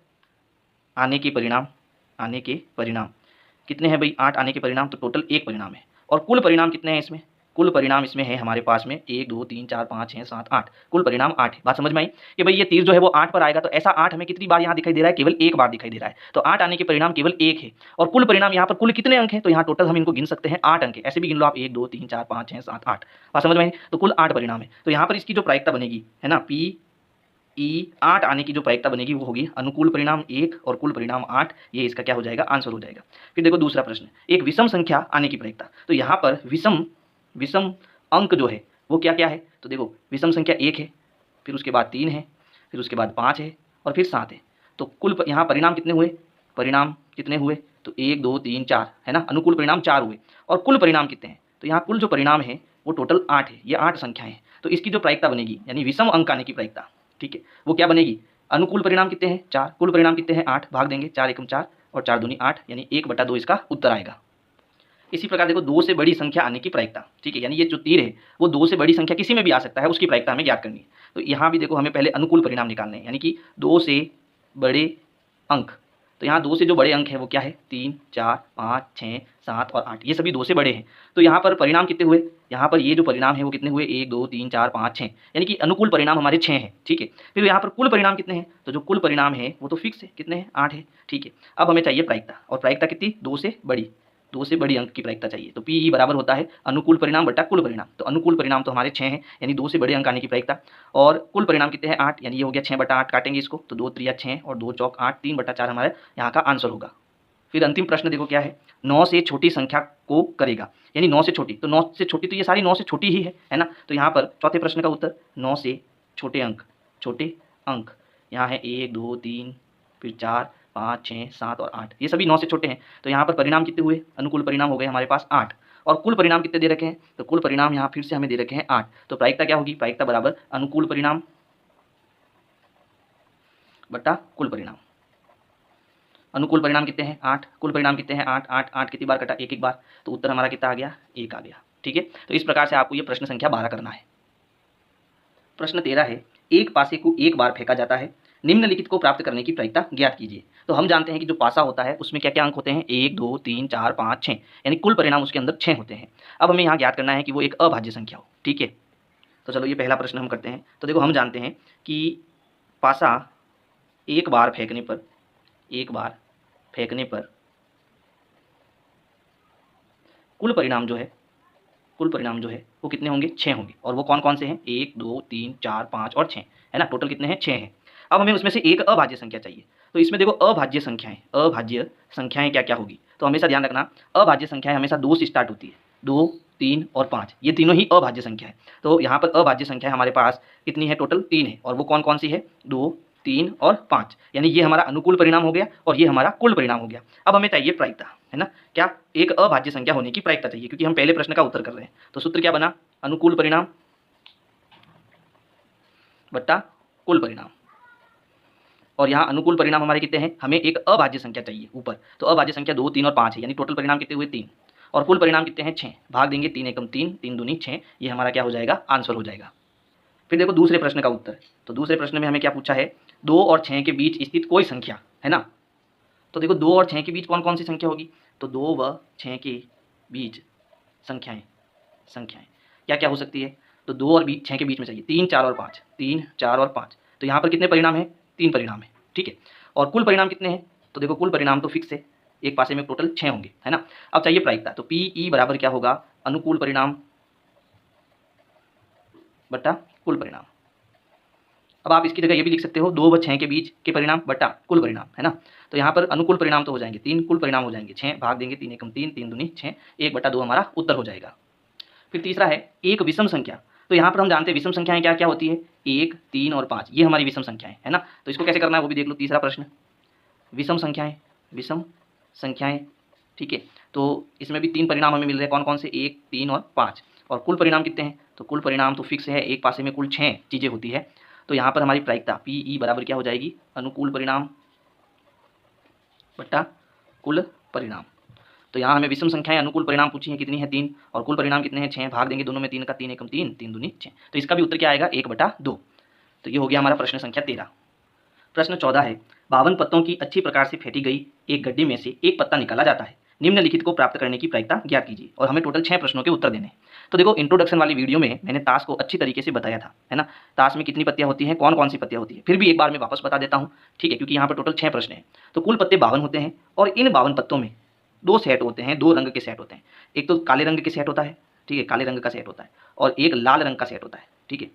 आने के परिणाम कितने हैं भाई, 8 आने के परिणाम तो टोटल एक परिणाम है। और कुल परिणाम कितने हैं इसमें, कुल परिणाम इसमें है हमारे पास में 1 2 3 4 5 6 7 8, कुल परिणाम 8 है। बात समझ में आई कि भाई ये तीर जो है वो 8 पर आएगा। तो ऐसा 8 हमें कितनी बार यहाँ दिखाई दे रहा है, केवल एक बार दिखाई दे रहा है। तो 8 आने के परिणाम केवल एक है। और कुल परिणाम यहाँ पर कुल कितने अंक हैं, तो यहाँ टोटल हम इनको गिन सकते हैं 8 अंक है। ऐसे भी गिन लो आप 1 2 3 4 5 6 7 8। बात समझ में आई, तो कुल 8 परिणाम है। तो यहाँ पर इसकी जो प्रायिकता बनेगी है ना, पी 8 आने की जो प्रायिकता बनेगी वो होगी अनुकूल परिणाम 1 और कुल परिणाम 8। ये इसका क्या हो जाएगा, आंसर हो जाएगा। फिर देखो दूसरा प्रश्न, एक विषम संख्या आने की प्रायिकता। तो यहाँ पर विषम अंक जो है वो क्या क्या है, तो देखो विषम संख्या 1 है, फिर उसके बाद 3 है, फिर उसके बाद 5 है और फिर 7 है। तो कुल यहाँ परिणाम कितने हुए, परिणाम कितने हुए, तो 1 2 3 4 है ना, अनुकूल परिणाम 4 हुए। और कुल परिणाम कितने हैं, तो यहाँ कुल जो परिणाम है वो टोटल 8 है, ये 8 संख्याएं हैं। तो इसकी जो प्रायिकता बनेगी यानी विषम अंक आने की प्रायिकता, ठीक है, वो क्या बनेगी, अनुकूल परिणाम कितने हैं 4, कुल परिणाम कितने हैं 8, भाग देंगे 4 एकम 4 और 4 दूनी 8, यानी 1/2 इसका उत्तर आएगा। इसी प्रकार देखो 2 से बड़ी संख्या आने की प्रायिकता, ठीक है, यानी ये जो तीर है वो 2 से बड़ी संख्या किसी में भी आ सकता है, उसकी प्रायिकता हमें ज्ञात करनी है। तो यहाँ भी देखो हमें पहले अनुकूल परिणाम निकालने हैं, यानी कि 2 से बड़े अंक। तो यहाँ 2 से जो बड़े अंक हैं वो क्या है, 3 4 5 6 7 और 8, ये सभी 2 से बड़े हैं। तो यहाँ पर परिणाम कितने हुए, यहाँ पर ये जो परिणाम है वो कितने हुए, 1 2 3 4 5 6, यानी कि अनुकूल परिणाम हमारे 6 हैं, ठीक है। फिर यहाँ पर कुल परिणाम कितने हैं, तो जो कुल परिणाम है वो तो फिक्स है, कितने हैं 8 है, ठीक है। अब हमें चाहिए प्रायिकता, और प्रायिकता कितनी, 2 से बड़ी अंक की प्रायिकता चाहिए। तो पी बराबर होता है अनुकूल परिणाम बटा कुल परिणाम। तो अनुकूल परिणाम तो हमारे 6 हैं, यानी 2 से बड़े अंक आने की प्रायिकता, और कुल परिणाम कितने हैं 8, यानी ये हो गया 6/8, काटेंगे इसको तो 2 3 6 और 2 चौक 8, 3/4 हमारे यहाँ का आंसर होगा। फिर अंतिम प्रश्न देखो क्या है, 9 से छोटी संख्या को करेगा, यानी 9 से छोटी, तो 9 से छोटी तो ये सारी 9 से छोटी ही है ना। तो यहाँ पर चौथे प्रश्न का उत्तर 9 से छोटे अंक यहाँ है 1 2 3 फिर 4 5 6 7 और 8, ये सभी 9 से छोटे हैं। तो यहाँ पर परिणाम कितने हुए, अनुकूल परिणाम हो गए हमारे पास 8, और कुल परिणाम कितने दे रखे हैं, तो कुल परिणाम यहाँ फिर से हमें दे रखे हैं 8। तो प्रायिकता क्या होगी, प्रायिकता बराबर अनुकूल परिणाम बटा कुल परिणाम। अनुकूल परिणाम कितने हैं 8, कुल परिणाम कितने हैं 8 8 8 कितनी बार कटा, एक बार, तो उत्तर हमारा कितना आ गया, 1 आ गया, ठीक है। तो इस प्रकार से आपको ये प्रश्न संख्या 12 करना है। प्रश्न 13 है, एक पासे को एक बार फेंका जाता है, निम्नलिखित को प्राप्त करने की प्रायिकता ज्ञात कीजिए। तो हम जानते हैं कि जो पासा होता है उसमें क्या क्या अंक होते हैं, 1 2 3 4 5 6, यानी कुल परिणाम उसके अंदर 6 होते हैं। अब हमें यहाँ ज्ञात करना है कि वो एक अभाज्य संख्या हो, ठीक है। तो चलो ये पहला प्रश्न हम करते हैं। तो देखो हम जानते हैं कि पासा एक बार फेंकने पर कुल परिणाम जो है वो कितने होंगे, 6 होंगे। और वो कौन कौन से हैं, 1 2 3 4 5 और 6, है ना, टोटल कितने हैं, 6 हैं। अब हमें उसमें से एक अभाज्य संख्या चाहिए। तो इसमें देखो अभाज्य संख्याएं क्या क्या होगी, तो हमेशा ध्यान रखना अभाज्य संख्याएं हमेशा 2 से स्टार्ट होती है, 2 3 और 5, ये तीनों ही अभाज्य संख्या है। तो यहाँ पर अभाज्य संख्या हमारे पास कितनी है, टोटल 3 है, और वो कौन कौन सी है, 2 3 और 5, यानी ये हमारा अनुकूल परिणाम हो गया और ये हमारा कुल परिणाम हो गया। अब हमें चाहिए प्रायिकता, है ना, क्या, एक अभाज्य संख्या होने की प्रायिकता चाहिए, क्योंकि हम पहले प्रश्न का उत्तर कर रहे हैं। तो सूत्र क्या बना, अनुकूल परिणाम बट्टा कुल परिणाम, और यहाँ अनुकूल परिणाम हमारे कितने हैं, हमें एक अभाज्य संख्या चाहिए ऊपर, तो अभाज्य संख्या 2 3 और 5 है, यानी टोटल परिणाम कितने हुए 3, और कुल परिणाम कितने हैं 6, भाग देंगे 3 एकम 3 3 दूनी 6, ये हमारा क्या हो जाएगा, आंसर हो जाएगा। फिर देखो दूसरे प्रश्न का उत्तर, तो दूसरे प्रश्न में हमें क्या पूछा है, 2 और 6 के बीच स्थित कोई संख्या, है ना। तो देखो 2 और 6 के बीच कौन कौन सी संख्या होगी, तो 2 व 6 के बीच संख्याएं क्या क्या हो सकती है, तो 2 और 6 के बीच में चाहिए 3 4 और 5, 3 4 और 5, तो यहाँ पर कितने परिणाम है, 3 परिणाम है, ठीक है। और कुल परिणाम कितने हैं, तो देखो कुल परिणाम तो फिक्स है, एक पासे में टोटल 6 होंगे, है ना। अब चाहिए प्रायिकता, तो पी ई बराबर क्या होगा, अनुकूल परिणाम बटा कुल परिणाम। अब आप इसकी जगह ये भी लिख सकते हो 2 व 6 के बीच के परिणाम बटा कुल परिणाम, है ना। तो यहाँ पर अनुकूल परिणाम तो हो जाएंगे 3, कुल परिणाम हो जाएंगे 6, भाग देंगे 3 एकम 3 3 दूनी 6, 1/2 हमारा उत्तर हो जाएगा। फिर तीसरा है एक विषम संख्या। तो यहाँ पर हम जानते हैं विषम संख्याएं क्या क्या होती है, 1 3 और 5, ये हमारी विषम संख्याएं, है ना। तो इसको कैसे करना है वो भी देख लो, तीसरा प्रश्न, विषम संख्याएं, ठीक है। तो इसमें भी 3 परिणाम हमें मिल रहे हैं, कौन कौन से, 1 3 और 5, और कुल परिणाम कितने हैं, तो कुल परिणाम तो फिक्स है, एक पासे में कुल 6 चीज़ें होती है। तो यहाँ पर हमारी प्रायिकता पी ई बराबर क्या हो जाएगी, अनुकूल परिणाम बट्टा कुल परिणाम। तो यहाँ हमें विषम संख्याएं अनुकूल परिणाम पूछी है, कितनी है 3, और कुल परिणाम कितने हैं 6, भाग देंगे दोनों में 3 का 3 एकम 3 3 दूनी 6, तो इसका भी उत्तर क्या आएगा 1/2। तो ये हो गया हमारा प्रश्न संख्या 13। प्रश्न 14 है, 52 पत्तों की अच्छी प्रकार से फेंटी गई एक गड्ढे में से एक पत्ता निकाला जाता है, निम्नलिखित को प्राप्त करने की प्रायिकता ज्ञात कीजिए। और हमें टोटल 6 प्रश्नों के उत्तर देने हैं। तो देखो इंट्रोडक्शन वाली वीडियो में मैंने ताश को अच्छी तरीके से बताया था, है ना, ताश में कितनी पत्तियां होती हैं, कौन कौन सी पत्तियां होती है, फिर भी एक बार मैं वापस बता देता हूँ, ठीक है, क्योंकि यहाँ पर टोटल 6 प्रश्न हैं। तो कुल पत्ते 52 होते हैं, और इन 52 पत्तों में 2 सेट होते हैं, 2 रंग के सेट होते हैं। एक तो काले रंग के सेट होता है, ठीक है, काले रंग का सेट होता है, और एक लाल रंग का सेट होता है, ठीक है।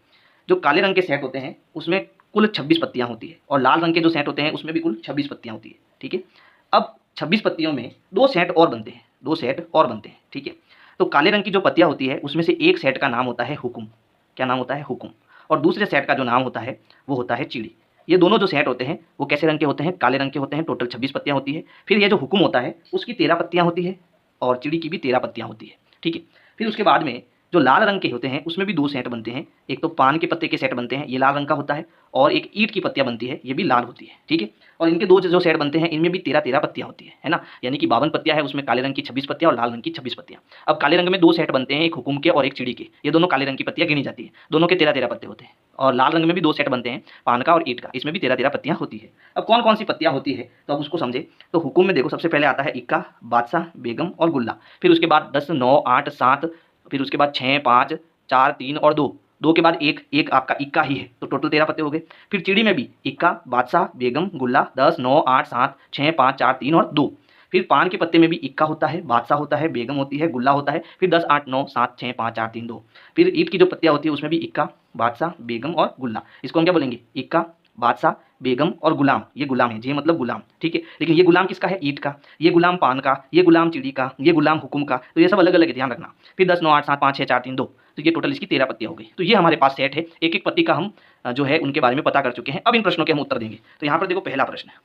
जो काले रंग के सेट होते हैं उसमें कुल 26 पत्तियां होती है, और लाल रंग के जो सेट होते हैं उसमें भी कुल 26 पत्तियां होती है, ठीक है। अब 26 पत्तियों में 2 सेट और बनते हैं, ठीक है। तो काले रंग की जो पत्तियां होती है उसमें से एक सेट का नाम होता है हुकुम, क्या नाम होता है, हुकुम, और दूसरे सेट का जो नाम होता है वो होता है चिड़ी। ये दोनों जो सेट होते हैं वो कैसे रंग के होते हैं, काले रंग के होते हैं। टोटल 26 पत्तियाँ होती है। फिर ये जो हुकुम होता है उसकी 13 पत्तियाँ होती है और चिड़ी की भी 13 पत्तियाँ होती है, ठीक है। फिर उसके बाद में जो लाल रंग के होते हैं उसमें भी 2 सेट बनते हैं। एक तो पान के पत्ते के सेट बनते हैं, ये लाल रंग का होता है, और एक ईंट की पत्तियाँ बनती है, ये भी लाल होती है, ठीक है। और इनके 2 जो सेट बनते हैं इनमें भी 13-13 पत्तियाँ होती है ना। यानी कि 52 पत्तियाँ है, उसमें काले रंग की 26 पत्तियाँ और लाल रंग की 26 पत्तियाँ। अब काले रंग में 2 सेट बनते हैं, एक हुकुम के और एक चिड़ी के। ये दोनों काले रंग की पत्तियाँ गिनी जाती है, दोनों के 13-13 पत्ते होते हैं। और लाल रंग में भी 2 सेट बनते हैं, पान का और ईंट का, इसमें भी 13-13 पत्तियाँ होती है। अब कौन कौन सी पत्तियाँ होती है तो अब उसको समझे। तो हुकुम में देखो सबसे पहले आता है इक्का, बादशाह, बेगम और गुल्ला। फिर उसके बाद 10, 9, 8, 7, फिर उसके बाद 6, 5, 4, 3 और 2, 2 के बाद एक आपका इक्का ही है, तो टोटल 13 पत्ते हो गए। फिर चिड़ी में भी इक्का, बादशाह, बेगम, गुल्ला, 10, 9, 8, 7, 6, 5, 4, 3 और 2। फिर पान के पत्ते में भी इक्का होता है, बादशाह होता है, बेगम होती है, गुल्ला होता है, फिर 10, 8, 9, 7, 6, 5, 4, 3, 2। फिर ईंट की जो पत्तियाँ होती है उसमें भी इक्का, बादशाह, बेगम और गुल्ला। इसको हम क्या बोलेंगे, इक्का, बादशाह, बेगम और गुलाम। ये गुलाम है, जे मतलब गुलाम, ठीक है। लेकिन ये गुलाम किसका है, ईंट का। ये गुलाम पान का, ये गुलाम चिड़ी का, ये गुलाम हुकुम का। तो ये सब अलग अलग है, ध्यान रखना। फिर 10, 9, 8, 7, 5, 6, 4, 3, 2। तो ये टोटल इसकी 13 पत्तियाँ हो गई। तो ये हमारे पास सेट है, एक एक पत्ती का हम जो है उनके बारे में पता कर चुके हैं। अब इन प्रश्नों के हम उत्तर देंगे। तो यहाँ पर देखो पहला प्रश्न है,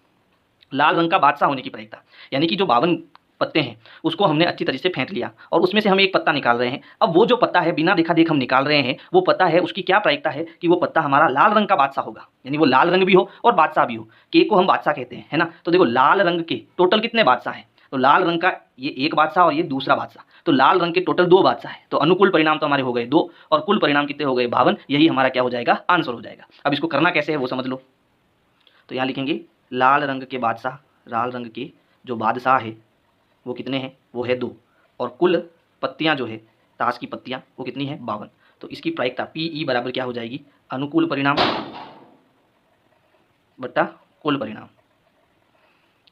लाल रंग का बादशाह होने की प्रायिकता। यानी कि जो 52 पत्ते हैं उसको हमने अच्छी तरह से फेंट लिया और उसमें से हम एक पत्ता निकाल रहे हैं। अब वो जो पत्ता है बिना देखा देख हम निकाल रहे हैं, वो पत्ता है उसकी क्या प्रायिकता है कि वो पत्ता हमारा लाल रंग का बादशाह होगा। यानी वो लाल रंग भी हो और बादशाह भी हो, के को हम बादशाह कहते हैं, है ना। तो देखो लाल रंग के टोटल कितने बादशाह हैं, तो लाल रंग का ये एक बादशाह और ये दूसरा बादशाह, तो लाल रंग के टोटल 2 बादशाह है। तो अनुकूल परिणाम तो हमारे हो गए 2 और कुल परिणाम कितने हो गए 52। यही हमारा क्या हो जाएगा, आंसर हो जाएगा। अब इसको करना कैसे है वो समझ लो। तो यहाँ लिखेंगे लाल रंग के बादशाह, लाल रंग के जो बादशाह है वो कितने हैं, वो है 2, और कुल पत्तियां जो है ताश की पत्तियां वो कितनी है 52। तो इसकी प्रायिकता PE बराबर क्या हो जाएगी, अनुकूल परिणाम बट्टा कुल परिणाम।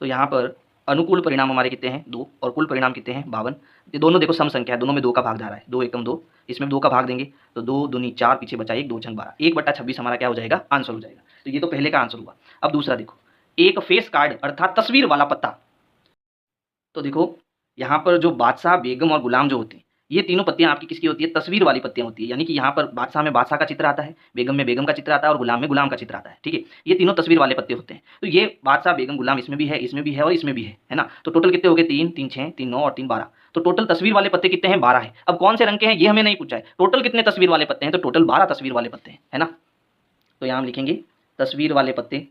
तो यहाँ पर अनुकूल परिणाम हमारे कितने हैं 2 और कुल परिणाम कितने हैं 52। ये दोनों देखो सम संख्या है, दोनों में 2 का भाग जा रहा है, 2 एकम 2, इसमें 2 का भाग देंगे तो 2 दूनी 4, पीछे बचा 1, 2 छंग 12, 1/26 हमारा क्या हो जाएगा, आंसर हो जाएगा। तो ये तो पहले का आंसर हुआ। अब दूसरा देखो, एक फेस कार्ड अर्थात तस्वीर वाला पत्ता। तो देखो यहाँ पर जो बादशाह, बेगम और गुलाम जो होते हैं, ये तीनों पत्तियां आपकी किसकी होती है, तस्वीर वाली पत्तियां होती है। यानी कि यहाँ पर बादशाह में बादशाह का चित्र आता है, बेगम में बेगम का चित्र आता है और गुलाम में गुलाम का चित्र आता है, ठीक है। ये तीनों तस्वीर वाले पत्ते होते हैं। तो ये बादशाह, बेगम, गुलाम इसमें भी है, इसमें भी है और इसमें भी है ना। तो टोटल कितने हो गए, 3, 3, 6, 3, 9 और 3, 12। तो टोटल तस्वीर वाले पत्ते कितने हैं, 12 है। अब कौन से रंग के हैं ये हमें नहीं पूछा है, टोटल कितने तस्वीर वाले पत्ते हैं, तो टोटल 12 तस्वीर वाले पत्ते हैं, है ना। तो यहाँ हम लिखेंगे तस्वीर वाले पत्ते,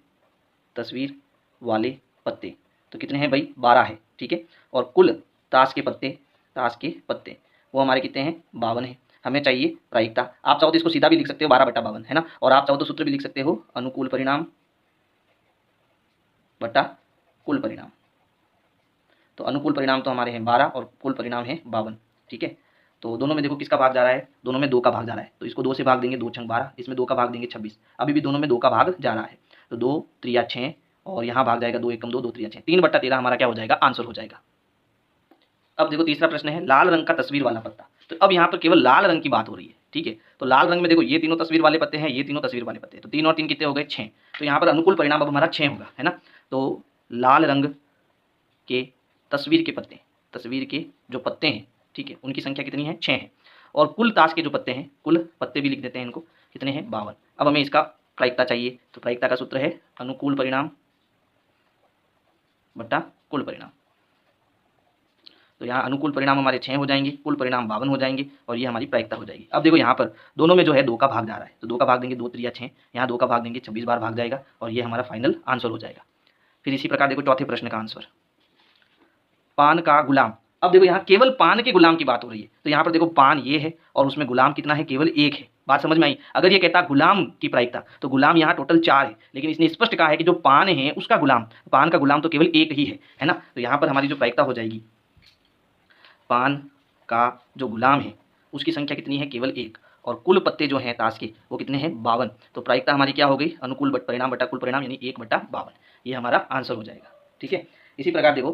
तस्वीर वाले पत्ते तो कितने हैं भाई, 12 है, ठीक है। और कुल ताश के पत्ते, ताश के पत्ते वो हमारे कितने हैं, 52 है। हमें चाहिए प्रायिकता। आप चाहो तो इसको सीधा भी लिख सकते हो 12/52, है ना। और आप चाहो तो सूत्र भी लिख सकते हो अनुकूल परिणाम बटा कुल परिणाम। तो अनुकूल परिणाम तो हमारे हैं 12 और कुल परिणाम है 52, ठीक है। तो दोनों में देखो किसका भाग जा रहा है, दोनों में 2 का भाग जा रहा है। तो इसको 2 से भाग देंगे, 2 छंग 12, इसमें 2 का भाग देंगे 26, अभी भी दोनों में 2 का भाग जा रहा है। तो 2 त्रिया 6 और यहाँ भाग जाएगा 2 एकम 2, 2 त्रिया 6, 3/13 हमारा क्या हो जाएगा, आंसर हो जाएगा। अब देखो तीसरा प्रश्न है लाल रंग का तस्वीर वाला पत्ता। तो अब यहाँ पर केवल लाल रंग की बात हो रही है, ठीक है। तो लाल रंग में देखो ये तीनों तस्वीर वाले पत्ते हैं, ये तीनों तस्वीर वाले पत्ते हैं, तो 3 और 3 कितने हो गए, 6। तो यहाँ पर अनुकूल परिणाम अब हमारा 6 होगा, है ना। तो लाल रंग के तस्वीर के पत्ते, तस्वीर के जो पत्ते हैं, ठीक है, उनकी संख्या कितनी है, 6 है। और कुल ताश के जो पत्ते हैं, कुल पत्ते भी लिख देते हैं इनको, कितने हैं, 52। अब हमें इसका प्रायिकता चाहिए। तो प्रायिकता का सूत्र है अनुकूल परिणाम बटा कुल परिणाम। तो यहाँ अनुकूल परिणाम हमारे 6 हो जाएंगे, कुल परिणाम 52 हो जाएंगे और ये हमारी प्रायिकता हो जाएगी। अब देखो यहाँ पर दोनों में जो है 2 का भाग जा रहा है, तो 2 का भाग देंगे, 2 त्रिया 6, यहाँ 2 का भाग देंगे, 26 बार भाग जाएगा और ये हमारा फाइनल आंसर हो जाएगा। फिर इसी प्रकार देखो चौथे प्रश्न का आंसर, पान का गुलाम। अब देखो यहाँ केवल पान के गुलाम की बात हो रही है। तो यहाँ पर देखो पान ये है और उसमें गुलाम कितना है, केवल 1 है। बात समझ में आई। अगर ये कहता गुलाम की प्रायिकता तो गुलाम यहाँ टोटल 4 है, लेकिन इसने स्पष्ट कहा है कि जो पान है उसका गुलाम, पान का गुलाम तो केवल 1 ही है ना। तो यहाँ पर हमारी जो प्रायिकता हो जाएगी, पान का जो गुलाम है उसकी संख्या कितनी है, केवल 1, और कुल पत्ते जो हैं ताश के वो कितने हैं, 52। तो प्रायिकता हमारी क्या हो गई, अनुकूल परिणाम बटा कुल परिणाम, यानी 1/52। ये हमारा आंसर हो जाएगा, ठीक है। इसी प्रकार देखो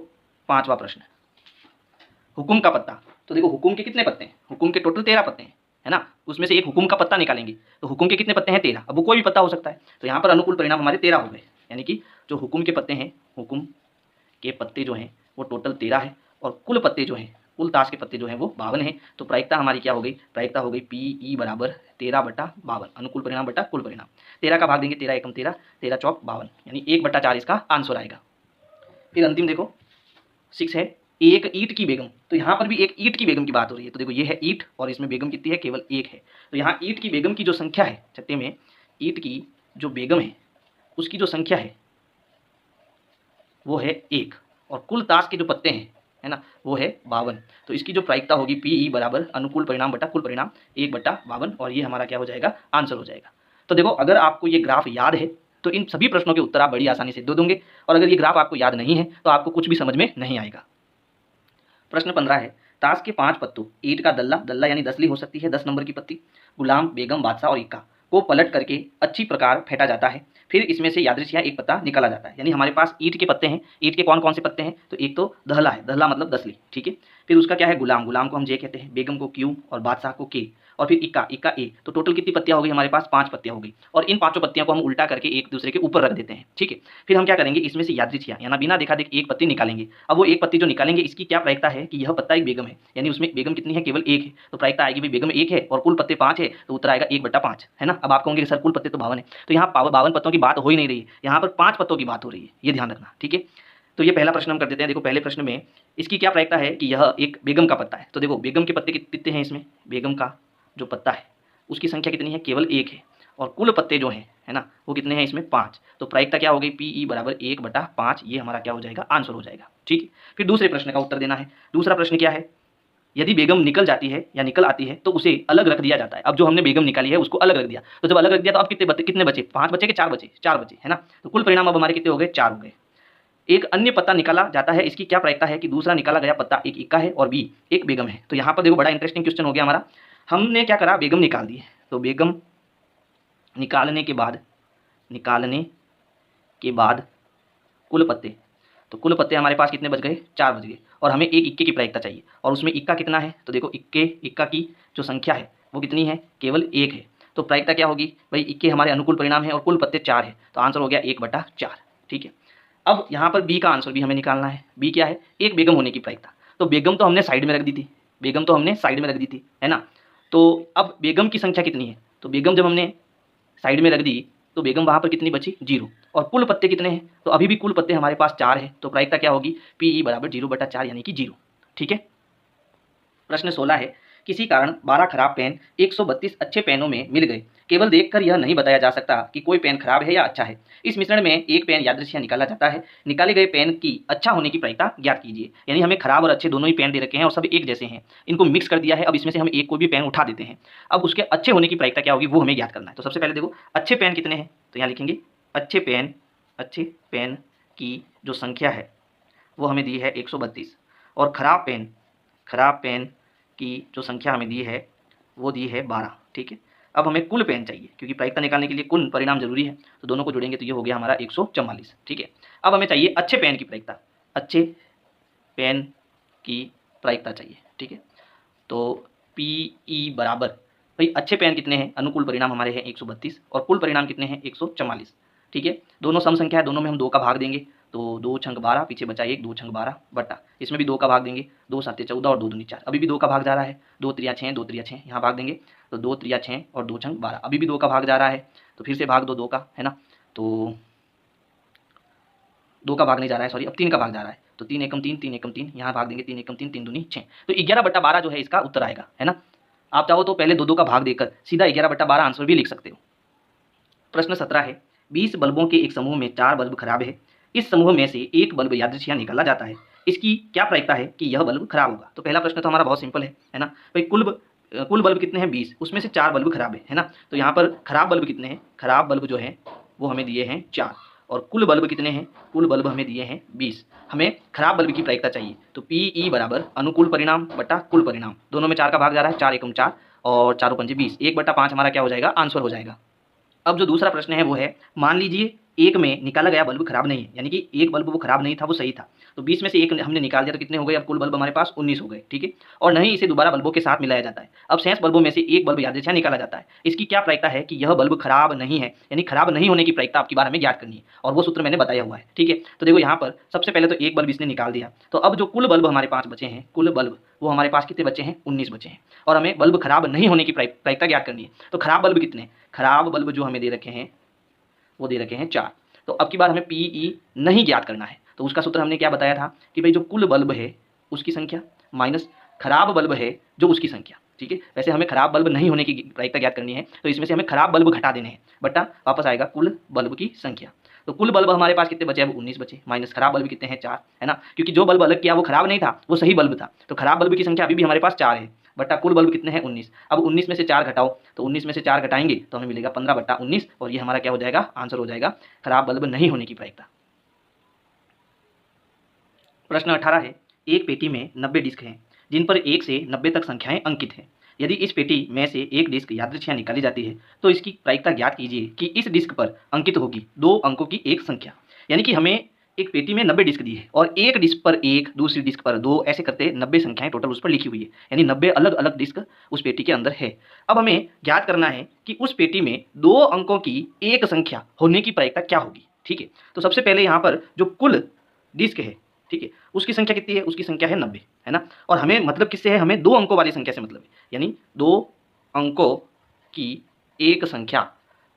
पांचवा प्रश्न, हुकुम का पत्ता। तो देखो हुकुम के कितने पत्ते हैं, हुकुम के टोटल 13 पत्ते हैं, है ना। उसमें से एक हुकुम का पत्ता निकालेंगे तो हुकुम के कितने पत्ते हैं, 13। अब वो कोई भी पत्ता हो सकता है। तो यहाँ पर अनुकूल परिणाम हमारे 13 हो गए, यानी कि जो हुकुम के पत्ते हैं, हुकुम के पत्ते जो हैं वो टोटल 13 है और कुल पत्ते जो हैं कुल ताश के पत्ते जो हैं वो 52 हैं। तो प्रायिकता हमारी क्या हो गई, प्रायिकता हो गई PE बराबर 13/52, अनुकूल परिणाम बटा कुल परिणाम। 13 का भाग देंगे, 13 एकम 13, 13 चौक 52, यानी 1/4 इसका आंसर आएगा। फिर अंतिम देखो 6 है, एक ईंट की बेगम। तो यहाँ पर भी एक ईंट की बेगम की बात हो रही है। तो देखो ये है ईंट और इसमें बेगम कितनी है, केवल एक है। तो यहाँ ईंट की बेगम की जो संख्या है छत्ते में, ईंट की जो बेगम है उसकी जो संख्या है वो है 1, और कुल ताश के जो पत्ते हैं है ना वो है 52। तो इसकी जो प्रायिकता होगी PE बराबर अनुकूल परिणाम बटा कुल परिणाम 1/52, और ये हमारा क्या हो जाएगा, आंसर हो जाएगा। तो देखो अगर आपको ये ग्राफ याद है तो इन सभी प्रश्नों के उत्तर आप बड़ी आसानी से दे दोगे, और अगर ये ग्राफ आपको याद नहीं है तो आपको कुछ भी समझ में नहीं आएगा। प्रश्न 15 है, ताश के 5 पत्तों, ईंट का दल्ला, दल्ला यानी दसली हो सकती है, 10 नंबर की पत्ती, गुलाम, बेगम, बादशाह और इक्का को पलट करके अच्छी प्रकार फेंटा जाता है। फिर इसमें से यादृच्छिक एक पत्ता निकाला जाता है। यानी हमारे पास ईंट के पत्ते हैं। ईंट के कौन कौन से पत्ते हैं, तो एक तो दहला है, दहला मतलब दसली, ठीक है। फिर उसका क्या है, गुलाम, गुलाम को हम जे कहते हैं, बेगम को क्यू और बादशाह को के, और फिर इक्का, इक्का ए। तो टोटल कितनी पत्तियां हो गई हमारे पास, 5 पत्तियां हो गई। और इन 5 पत्तियों को हम उल्टा करके एक दूसरे के ऊपर रख देते हैं, ठीक है। फिर हम क्या करेंगे, इसमें से यादृच्छिक यानी बिना देखा देख एक पत्ती निकालेंगे। अब वो एक पत्ती जो निकालेंगे इसकी क्या प्रायिकता है कि यह पत्ता एक बेगम है, यानी उसमें बेगम कितनी है, केवल एक है। तो प्रायिकता आएगी भाई बेगम एक है और कुल पत्ते 5 है, तो उत्तर आएगा 1/5, है ना। अब आप कहोगे सर कुल पत्ते तो 52 है, तो यहाँ 52 पत्तों की बात हो ही नहीं रही है, यहाँ पर 5 पत्तों की बात हो रही है, ये ध्यान रखना, ठीक है। तो ये पहला प्रश्न हम कर देते हैं। देखो पहले प्रश्न में इसकी क्या प्रायिकता है कि यह एक बेगम का पत्ता है। तो देखो बेगम के पत्ते कितने हैं इसमें, बेगम का जो पत्ता है उसकी संख्या कितनी है, केवल एक है, और कुल पत्ते जो हैं है ना वो कितने हैं इसमें 5। तो प्रायिकता क्या हो गई, PE बराबर 1/5, ये हमारा क्या हो जाएगा, आंसर हो जाएगा, ठीक है। फिर दूसरे प्रश्न का उत्तर देना है। दूसरा प्रश्न क्या है, यदि बेगम निकल जाती है या निकल आती है तो उसे अलग रख दिया जाता है। अब जो हमने बेगम निकाली है उसको अलग रख दिया, तो जब अलग रख दिया तो अब कितने बचे, 5 बचे कि 4 बचे, 4 बचे, है ना। तो कुल परिणाम अब हमारे कितने हो गए, 4 हो गए। एक अन्य पत्ता निकाला जाता है, इसकी क्या प्रायिकता है कि दूसरा निकाला गया पत्ता एक इक्का है और बी एक बेगम है। तो यहाँ पर देखो बड़ा इंटरेस्टिंग क्वेश्चन हो गया हमारा। हमने क्या करा, बेगम निकाल दी है, तो बेगम निकालने के बाद कुल पत्ते, तो कुल पत्ते हमारे पास कितने बच गए, 4 बच गए, और हमें एक इक्के की प्रायिकता चाहिए, और उसमें इक्का कितना है, तो देखो इक्का की जो संख्या है वो कितनी है, केवल 1 है। तो प्रायिकता क्या होगी भाई, इक्के हमारे अनुकूल परिणाम है और कुल पत्ते 4 है, तो आंसर हो गया 1/4, ठीक है। अब यहाँ पर बी का आंसर भी हमें निकालना है। बी क्या है, एक बेगम होने की प्रायिकता। तो बेगम तो हमने साइड में रख दी थी, है ना। तो अब बेगम की संख्या कितनी है, तो बेगम जब हमने साइड में रख दी तो बेगम वहाँ पर कितनी बची, 0, और कुल पत्ते कितने हैं, तो अभी भी कुल पत्ते हमारे पास 4 है। तो प्रायिकता क्या होगी, PE बराबर 0/4 यानी कि 0, ठीक है। प्रश्न 16 है, किसी कारण 12 खराब पेन 132 अच्छे पेनों में मिल गए। केवल देखकर यह नहीं बताया जा सकता कि कोई पेन खराब है या अच्छा है। इस मिश्रण में एक पेन यादृच्छिक निकाला जाता है। निकाले गए पेन की अच्छा होने की प्रायिकता ज्ञात कीजिए। यानी हमें खराब और अच्छे दोनों ही पेन दे रखे हैं और सब एक जैसे हैं, इनको मिक्स कर दिया है। अब इसमें से हम एक कोई भी पेन उठा देते हैं, अब उसके अच्छे होने की प्रायिकता क्या होगी वो हमें ज्ञात करना है। तो सबसे पहले देखो अच्छे पेन कितने हैं, तो यहाँ लिखेंगे अच्छे पेन की जो संख्या है वो हमें दी है 132, और खराब पेन की जो संख्या हमें दी है वो दी है 12, ठीक है। अब हमें कुल पेन चाहिए, क्योंकि प्रायिकता निकालने के लिए कुल परिणाम जरूरी है, तो दोनों को जोड़ेंगे तो ये हो गया हमारा 144, ठीक है। अब हमें चाहिए अच्छे पेन की प्रायिकता, अच्छे पेन की प्रायिकता चाहिए, ठीक है। तो PE बराबर भाई अच्छे पेन कितने हैं, अनुकूल परिणाम हमारे हैं 132 और कुल परिणाम कितने हैं 144, ठीक है। दोनों सम संख्या है, दोनों में हम 2 का भाग देंगे, तो 2 छंग 12, पीछे बचा 1, 2 छंग 12 बटा, इसमें भी 2 का भाग देंगे, 2 7 14 और 2 दूनी 4, अभी भी 2 का भाग जा रहा है, 2 त्रिया 6, 2 त्रिया 6 यहाँ भाग देंगे, तो 2 त्रिया 6 और 2 छंग 12, अभी भी 2 का भाग जा रहा है, तो फिर से भाग दो 2 का, है ना। तो 2 का भाग नहीं जा रहा है, सॉरी, अब 3 का भाग जा रहा है, तो 3 एकम 3, 3 एकम 3 यहाँ भाग देंगे, 3 एकम 3, 3 दूनी 6, तो 11/12 जो है इसका उत्तर आएगा, है ना। आप चाहो तो पहले 2 का भाग देकर सीधा 11/12 आंसर भी लिख सकते हो। प्रश्न 17 है, 20 बल्बों के एक समूह में 4 बल्ब खराब है। इस समूह में से एक बल्ब यादृच्छिक निकाला जाता है। इसकी क्या प्रायिकता है कि यह बल्ब खराब होगा। तो पहला प्रश्न तो हमारा बहुत सिंपल है ना भाई, कुल बल्ब कितने हैं 20, उसमें से 4 बल्ब खराब है ना। तो यहाँ पर खराब बल्ब कितने हैं, खराब बल्ब जो है वो हमें दिए हैं 4, और कुल बल्ब कितने हैं, कुल बल्ब हमें दिए हैं 20। हमें खराब बल्ब की प्रायिकता चाहिए, तो PE बराबर अनुकूल परिणाम बटा कुल परिणाम, दोनों में 4 का भाग जा रहा है, 4 एकम 4 और 4 पंजे 20, 1/5 हमारा क्या हो जाएगा, आंसर हो जाएगा। अब जो दूसरा प्रश्न है वो है, मान लीजिए एक में निकाला गया बल्ब खराब नहीं है, यानी कि एक बल्ब वो खराब नहीं था, वो सही था। तो 20 में से एक हमने निकाल दिया तो कितने हो गए, अब कुल बल्ब हमारे पास 19 हो गए, ठीक है। और नहीं इसे दोबारा बल्बों के साथ मिलाया जाता है। अब शेष बल्बों में से एक बल्ब यादृच्छा निकाला जाता है। इसकी क्या प्रायिकता है कि यह बल्ब खराब नहीं है, यानी खराब नहीं होने की प्रायिकता आपकी बार हमें ज्ञात करनी है, और वो सूत्र मैंने बताया हुआ है, ठीक है। तो देखो यहाँ पर सबसे पहले तो एक बल्ब इसने निकाल दिया, तो अब जो कुल बल्ब हमारे पास बचे हैं, कुल बल्ब वो हमारे पास कितने बचे हैं, 19 बचे हैं। और हमें बल्ब खराब नहीं होने की प्रायिकता ज्ञात करनी है। तो खराब बल्ब कितने, खराब बल्ब जो हमें दे रखे हैं वो दे रखे हैं 4। तो अब की बार हमें पीई नहीं ज्ञात करना है, तो उसका सूत्र हमने क्या बताया था कि भाई जो कुल बल्ब है उसकी संख्या माइनस खराब बल्ब है जो उसकी संख्या, ठीक है। वैसे हमें खराब बल्ब नहीं होने की प्रायिकता ज्ञात करनी है, तो इसमें से हमें खराब बल्ब घटा देने हैं, बटा वापस आएगा कुल बल्ब की संख्या। तो कुल बल्ब हमारे पास कितने बचे, अब 19 बचे, माइनस खराब बल्ब कितने हैं, 4, है ना। क्योंकि जो बल्ब अलग किया वो खराब नहीं था, वो सही बल्ब था, तो खराब बल्ब की संख्या अभी भी हमारे पास 4 है, बटा कुल बल्ब कितने हैं, 19। अब 19 में से 4 घटाओ, तो 19 में से 4 घटाएंगे तो हमें मिलेगा 15/19, और ये हमारा क्या हो जाएगा, आंसर हो जाएगा खराब बल्ब नहीं होने की प्रायिकता। प्रश्न 18 है, एक पेटी में 90 डिस्क हैं जिन पर 1 से 90 तक संख्याएं अंकित हैं। यदि इस पेटी में से एक डिस्क यादृच्छिक निकाली जाती है तो इसकी प्रायिकता ज्ञात कीजिए कि इस डिस्क पर अंकित होगी 2 अंकों की एक संख्या। यानी कि हमें एक पेटी में 90 डिस्क दी है और एक डिस्क पर 1, दूसरी डिस्क पर 2, ऐसे करते 90 संख्याएं टोटल उस पर लिखी हुई है, यानी 90 अलग अलग डिस्क उस पेटी के अंदर है। अब हमें ज्ञात करना है कि उस पेटी में 2 अंकों की एक संख्या होने की प्रायिकता क्या होगी, ठीक है। तो सबसे पहले यहाँ पर जो कुल डिस्क है, ठीक है, उसकी संख्या कितनी है, उसकी संख्या है 90, है ना। और हमें मतलब किससे है, हमें 2 अंकों वाली संख्या से मतलब है, यानी 2 अंकों की एक संख्या।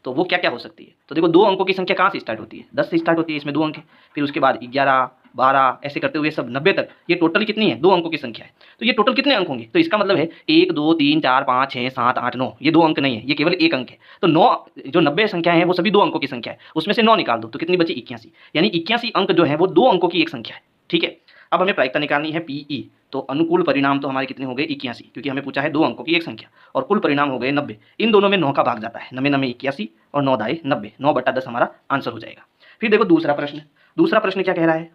तो वो क्या क्या हो सकती है, तो देखो 2 अंकों की संख्या कहाँ से स्टार्ट होती है, 10 से स्टार्ट होती है, इसमें 2 अंक है, फिर उसके बाद 11, 12 ऐसे करते हुए सब 90 तक, ये टोटल कितनी है, 2 अंकों की संख्या है। तो ये टोटल कितने अंक होंगे, तो इसका मतलब है 1, 2, 3, 4, 5, 6, 7, 8, 9, ये 2 अंक नहीं है, ये केवल 1 अंक है। तो 9 जो 90 संख्याएं हैं वो सभी 2 अंकों की संख्या है, उसमें से 9 निकाल दो तो कितनी बची, 81, यानी 81 अंक जो है वो 2 अंकों की एक संख्या है, ठीक है। अब हमें प्रायिकता निकालनी है पीई, तो अनुकूल परिणाम तो हमारे कितने हो गए, 81, क्योंकि हमें पूछा है 2 अंकों की एक संख्या, और कुल परिणाम हो गए 90। इन दोनों में 9 का भाग जाता है, 9 9 81 और 9 दाए 90, 9/10 हमारा आंसर हो जाएगा। फिर देखो दूसरा प्रश्न, दूसरा प्रश्न क्या कह रहा है,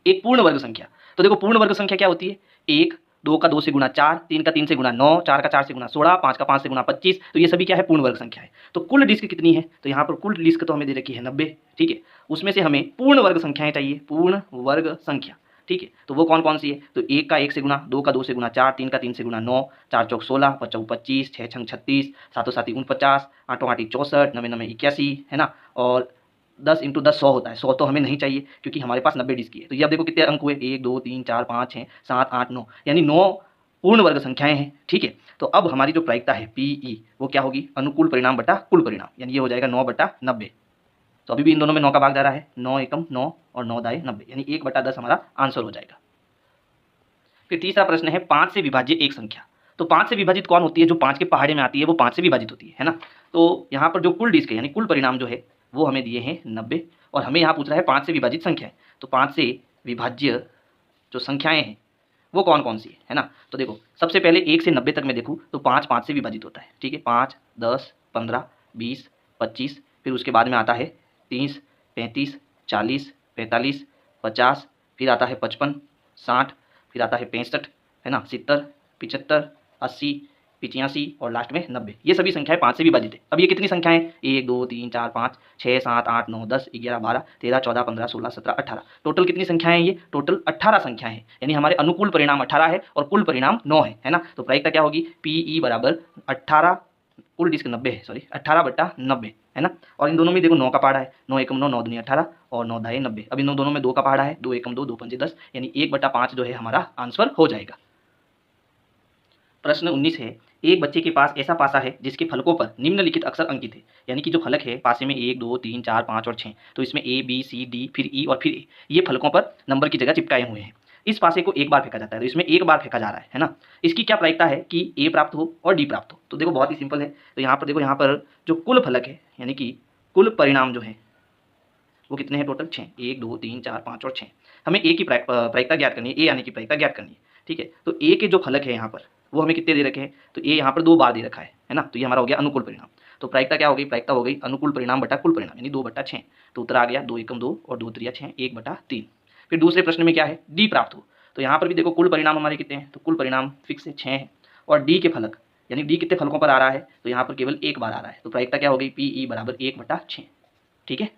एक पूर्ण वर्ग संख्या। तो देखो पूर्ण वर्ग संख्या क्या होती है, 1, 2 का 2 से गुणा 4, 3 का 3 से गुणा 9, 4 का 4 से गुणा 16, 5 का 5 से गुणा 25, तो ये सभी क्या है, पूर्ण वर्ग संख्या है। तो कुल डिस्क कितनी है, तो यहाँ पर कुल डिस्क तो हमें दे रखी है 90, ठीक है। उसमें से हमें पूर्ण वर्ग संख्याएं चाहिए, पूर्ण वर्ग संख्या, ठीक है। तो वो कौन कौन सी है, तो 1 का 1 से गुणा, 2 का 2 से गुणा 4, 3 का 3 से गुणा 9, 4 चौक 16, 5 चौक 25, 6 छंग 36, 7 7 49, 8 8 64, 9 9 81, है ना। और 10 × 10 100 होता है, 100 तो हमें नहीं चाहिए क्योंकि हमारे पास 90 डिस्क की है। तो ये अब देखो कितने अंक हुए, 1 2 3 4 5 6 7 8 9, यानी 9 पूर्ण वर्ग संख्याएं हैं, ठीक है। तो अब हमारी जो प्रायिकता है पीई वो क्या होगी, अनुकूल परिणाम बटा कुल परिणाम, यानी ये हो जाएगा 9/90। तो अभी भी इन दोनों में 9 का भाग जा रहा है, 9 एकम 9 और 9 दाए 90, यानी 1/10 हमारा आंसर हो जाएगा। फिर तीसरा प्रश्न है 5 से विभाज्य एक संख्या। तो 5 से विभाजित कौन होती है, जो 5 के पहाड़े में आती है वो 5 से विभाजित होती है ना। तो यहाँ पर जो कुल डिस्क है यानी कुल परिणाम जो है वो हमें दिए हैं 90, और हमें यहाँ पूछ रहा है 5 से विभाजित संख्या है। तो 5 से विभाज्य जो संख्याएं हैं वो कौन कौन सी है ना। तो देखो सबसे पहले 1 से 90 तक मैं देखूँ तो 5 5 से विभाजित होता है, ठीक है। 5, 10, 15, 20, 25, फिर उसके बाद में आता है 30, 35, 40, 45, 50, फिर आता है 55, 60, फिर आता है 65, है ना, 70, 75, 80, 85 और लास्ट में 90। ये सभी संख्याएं 5 से विभाजित है। अब ये कितनी संख्याएं, 1 2 3 4 5 6 7 8 9 10 11 12 13 14 15 16 17 18, टोटल कितनी संख्याएं हैं, ये टोटल 18 संख्याएं हैं। यानी हमारे अनुकूल परिणाम 18 है और कुल परिणाम 9 है ना। तो प्रायिकता क्या होगी, पीई बराबर 18, कुल डिस्क 90 है, सॉरी 18/90, है ना। और इन दोनों में देखो 9 का पहाड़ा है, 9 एकम 9, 9 दूनी 18 और 9 दाए 90। अब इन दोनों में 2 का पहाड़ा है, 2 एकम 2, 2 पंजे 10, यानी 1/5 जो है हमारा आंसर हो जाएगा। प्रश्न 19 है, एक बच्चे के पास ऐसा पासा है जिसके फलकों पर निम्नलिखित अक्षर अंकित है। यानी कि जो फलक है पासे में 1 2 3 4 5 और 6, तो इसमें ए बी सी डी फिर ई और फिर ए, ये फलकों पर नंबर की जगह चिपकाए हुए हैं। इस पासे को एक बार फेंका जाता है, तो इसमें एक बार फेंका जा रहा है ना। इसकी क्या प्रायिकता है कि ए प्राप्त हो और डी प्राप्त हो। तो देखो बहुत ही सिंपल है। तो यहाँ पर देखो, यहाँ पर जो कुल फलक है यानी कि कुल परिणाम जो है वो कितने हैं, टोटल 6, 1 2 3 4 5 और 6। हमें ए की प्रायिकता ज्ञात करनी है, ए आने की प्रायिकता ज्ञात करनी है, ठीक है। तो ए के जो फलक है यहाँ पर वो हमें कितने दे रखे हैं, तो ए यहाँ पर 2 बार दे रखा है ना। तो ये हमारा हो गया अनुकूल परिणाम। तो प्रायिकता क्या हो गई, प्रायिकता हो गई अनुकूल परिणाम बटा कुल परिणाम, यानी 2/6। तो उत्तर आ गया 2 एकम 2 और 2 त्रिया 6, 1/3। फिर दूसरे प्रश्न में क्या है, डी प्राप्त हो। तो यहाँ पर भी देखो कुल परिणाम हमारे कितने हैं, तो कुल परिणाम फिक्स है 6 है, और डी के फलक यानी डी कितने फलकों पर आ रहा है, तो यहाँ पर केवल एक बार आ रहा है। तो प्रायिकता क्या हो गई, पीई बराबर 1/6, ठीक है।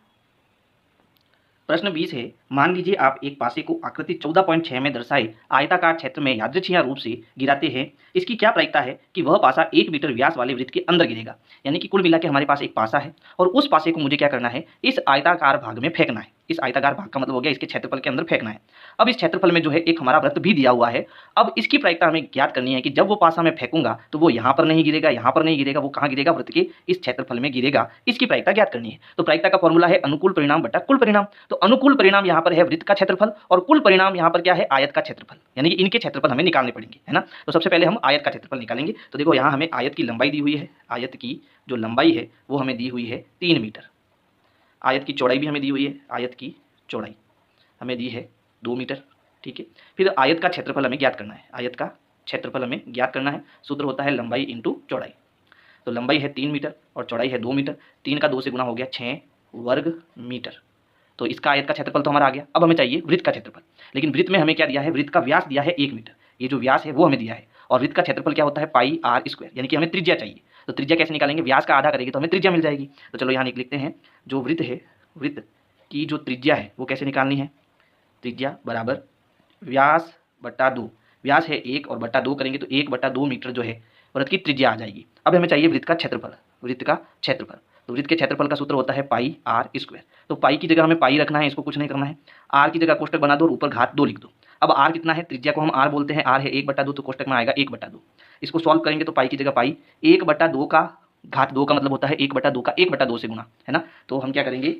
प्रश्न 20 है, मान लीजिए आप एक पासे को आकृति 14.6 में दर्शाए आयताकार क्षेत्र में यादृच्छिक रूप से गिराते हैं। इसकी क्या प्रायिकता है कि वह पासा 1 मीटर व्यास वाले वृत्त के अंदर गिरेगा। यानी कि कुल मिला के हमारे पास एक पासा है और उस पासे को मुझे क्या करना है, इस आयताकार भाग में फेंकना है। इस आयताकार भाग का मतलब हो गया इसके क्षेत्रफल के अंदर फेंकना है। अब इस क्षेत्रफल में जो है एक हमारा वृत्त भी दिया हुआ है। अब इसकी प्रायिकता हमें ज्ञात करनी है कि जब वो पासा मैं फेंकूंगा तो वो यहाँ पर नहीं गिरेगा, यहाँ पर नहीं गिरेगा, वो कहाँ गिरेगा, वृत्त के इस क्षेत्रफल में गिरेगा। इसकी प्रायिकता ज्ञात करनी है। तो प्रायिकता का फॉर्मूला है अनुकूल परिणाम बटा कुल परिणाम। तो अनुकूल परिणाम यहाँ पर है वृत्त का क्षेत्रफल और कुल परिणाम यहाँ पर क्या है, आयत का क्षेत्रफल। यानी कि इनके क्षेत्रफल हमें निकालने पड़ेंगे, है ना। तो सबसे पहले हम आयत का क्षेत्रफल निकालेंगे। तो देखो यहाँ हमें आयत की लंबाई दी हुई है, आयत की जो लंबाई है वो हमें दी हुई है 3 मीटर। आयत की चौड़ाई भी हमें दी हुई है, आयत की चौड़ाई हमें दी है 2 मीटर। ठीक है, फिर आयत का क्षेत्रफल हमें ज्ञात करना है। आयत का क्षेत्रफल हमें ज्ञात करना है। सूत्र होता है लंबाई इंटू चौड़ाई। तो लंबाई है 3 मीटर और चौड़ाई है 2 मीटर। 3 का 2 से गुना हो गया 6 वर्ग मीटर। तो इसका आयत का क्षेत्रफल तो हमारा आ गया। अब हमें चाहिए वृत्त का क्षेत्रफल। लेकिन वृत्त में हमें क्या दिया है, वृत्त का व्यास दिया है 1 मीटर। ये जो व्यास है वो हमें दिया है और वृत्त का क्षेत्रफल क्या होता है, पाई आर स्क्वायर। यानी कि हमें त्रिज्या चाहिए। तो त्रिज्या कैसे निकालेंगे, व्यास का आधा करेंगे तो हमें त्रिज्या मिल जाएगी। तो चलो यहाँ लिखते हैं, जो वृत्त है, वृत्त की जो त्रिज्या है वो कैसे निकालनी है, त्रिज्या बराबर व्यास बटा 2। व्यास है 1 और बटा 2 करेंगे तो 1/2 मीटर जो है वृत्त की त्रिज्या आ जाएगी। अब हमें चाहिए वृत्त का क्षेत्रफल, वृत्त का क्षेत्रफल। तो वृत्त के क्षेत्रफल का सूत्र होता है पाई आर स्क्वायर। तो पाई की जगह हमें पाई रखना है, इसको कुछ नहीं करना है। आर की जगह कोष्टक बना दो और ऊपर घात 2 लिख दो। अब आर कितना है, त्रिज्या को हम आर बोलते हैं, आर है 1/2, तो कोष्टक में आएगा 1/2। इसको सॉल्व करेंगे तो पाई की जगह पाई, 1/2 का घात 2 का मतलब होता है 1/2 का 1/2 से गुना, है ना। तो हम क्या करेंगे,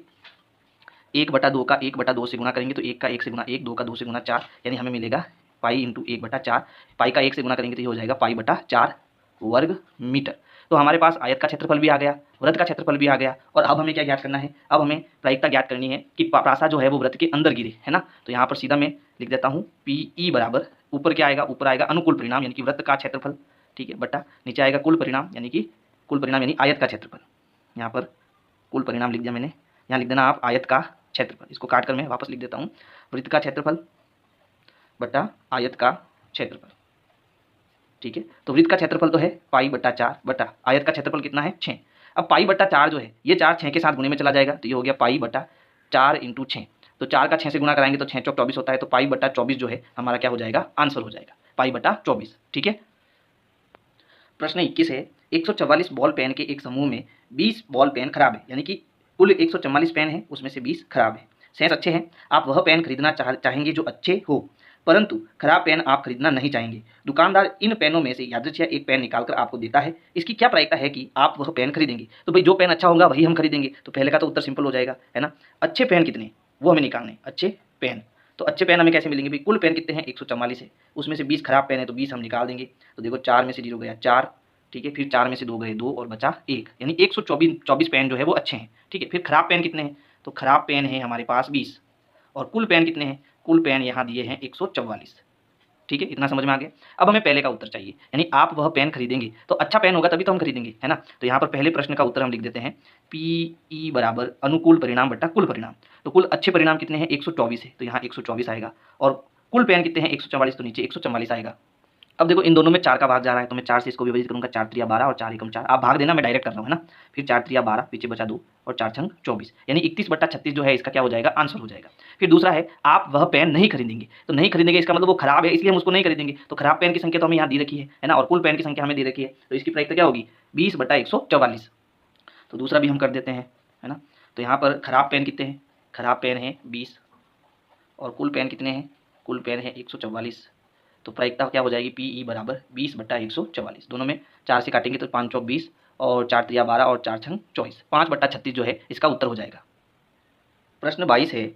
1/2 का 1/2 से गुना करेंगे तो 1 का 1 से गुना 1, 2 का 2 से गुना 4, यानी हमें मिलेगा पाई इंटू 1/4। पाई का 1 से गुना करेंगे तो ये हो जाएगा पाई/4 वर्ग मीटर। तो हमारे पास आयत का क्षेत्रफल भी आ गया, वृत्त का क्षेत्रफल भी आ गया। और अब हमें क्या ज्ञात करना है, अब हमें प्रायिकता ज्ञात करनी है कि पासा जो है वो वृत्त के अंदर गिरे, है ना। तो यहाँ पर सीधा मैं लिख देता हूँ PE बराबर, ऊपर क्या आएगा, ऊपर आएगा अनुकूल परिणाम यानी कि वृत्त का क्षेत्रफल, ठीक है, बटा नीचे आएगा कुल परिणाम यानी कि कुल परिणाम यानी आयत का क्षेत्रफल। यहाँ पर कुल परिणाम लिख दिया मैंने, यहाँ लिख देना आप आयत का क्षेत्रफल। इसको काट कर मैं वापस लिख देता हूँ, वृत्त का क्षेत्रफल बटा आयत का क्षेत्रफल। ठीक है, तो वृत्त का क्षेत्रफल तो है पाई/4 बटा आयत का क्षेत्रफल कितना है 6। अब पाई/4 जो है ये 4 6 के साथ गुणे में चला जाएगा तो ये हो गया पाई/4 इंटू 6। तो 4 का 6 से गुना कराएंगे तो 6 चौक 24 होता है। तो पाई/24 जो है हमारा क्या हो जाएगा, आंसर हो जाएगा पाई/24। ठीक है। प्रश्न 21 है, 144 बॉल पेन के एक समूह में 20 बॉल पेन खराब है। यानी कि कुल 144 पेन है, उसमें से 20 खराब है। शेष अच्छे हैं। आप वह पेन खरीदना चाहेंगे जो अच्छे हो, परंतु खराब पेन आप खरीदना नहीं चाहेंगे। दुकानदार इन पेनों में से यादृच्छिक एक पेन निकालकर आपको देता है। इसकी क्या प्रायिकता है कि आप वह पेन खरीदेंगे। तो भाई जो पेन अच्छा होगा वही हम खरीदेंगे। तो पहले का तो उत्तर सिंपल हो जाएगा, है ना। अच्छे पेन कितने वो हमें निकालने, अच्छे पेन। तो अच्छे पेन हमें कैसे मिलेंगे भाई, कुल पेन कितने हैं 144 है, उसमें से 20 खराब पेन है तो 20 हम निकाल देंगे। तो देखो 4 में से 0 गया 4, ठीक है, फिर 4 में से 2 गए 2 और बचा 1, यानी 124 पेन जो है वो अच्छे हैं। ठीक है, फिर खराब पेन कितने हैं, तो खराब पेन है हमारे पास 20 और कुल पेन कितने हैं, कुल पेन यहाँ दिए हैं 144। ठीक है, इतना समझ में आ गया। अब हमें पहले का उत्तर चाहिए, यानी आप वह पेन खरीदेंगे तो अच्छा पेन होगा तभी तो हम खरीदेंगे, है ना। तो यहाँ पर पहले प्रश्न का उत्तर हम लिख देते हैं PE बराबर अनुकूल परिणाम बटा कुल परिणाम। तो कुल अच्छे परिणाम कितने हैं 124 है, तो यहाँ 124 आएगा और कुल पेन कितने हैं 144, तो नीचे 144 आएगा। अब देखो इन दोनों में 4 का भाग जा रहा है तो मैं 4 से इसको विभाजित करूँगा, 4 3 12 और 4 एकम 4। आप भाग देना, मैं डायरेक्ट कर रहा हूँ, है ना। फिर 4 3 12, पीछे बचा 2 और 4 छंग 24, यानी 31/36 जो है इसका क्या हो जाएगा, आंसर हो जाएगा। फिर दूसरा है आप वह पेन नहीं खरीदेंगे। तो नहीं खरीदेंगे इसका मतलब वो खराब है इसलिए हम उसको नहीं खरीदेंगे। तो खराब पेन की संख्या तो हमें यहाँ दी रखी है ना, और कुल पेन की संख्या हमें दे रखी है। तो इसकी प्रायिकता क्या होगी 20/144। तो दूसरा भी हम कर देते हैं, है ना। तो यहाँ पर खराब पेन कितने हैं, खराब पेन है 20 और कुल पेन कितने हैं, कुल पेन है 144। तो प्रायिकता क्या हो जाएगी PE बराबर 20/144। दोनों में 4 से काटेंगे तो 5 चौक 20 और 4 3 12 और 4 छंग 24, 5/36 जो है इसका उत्तर हो जाएगा। प्रश्न 22 है,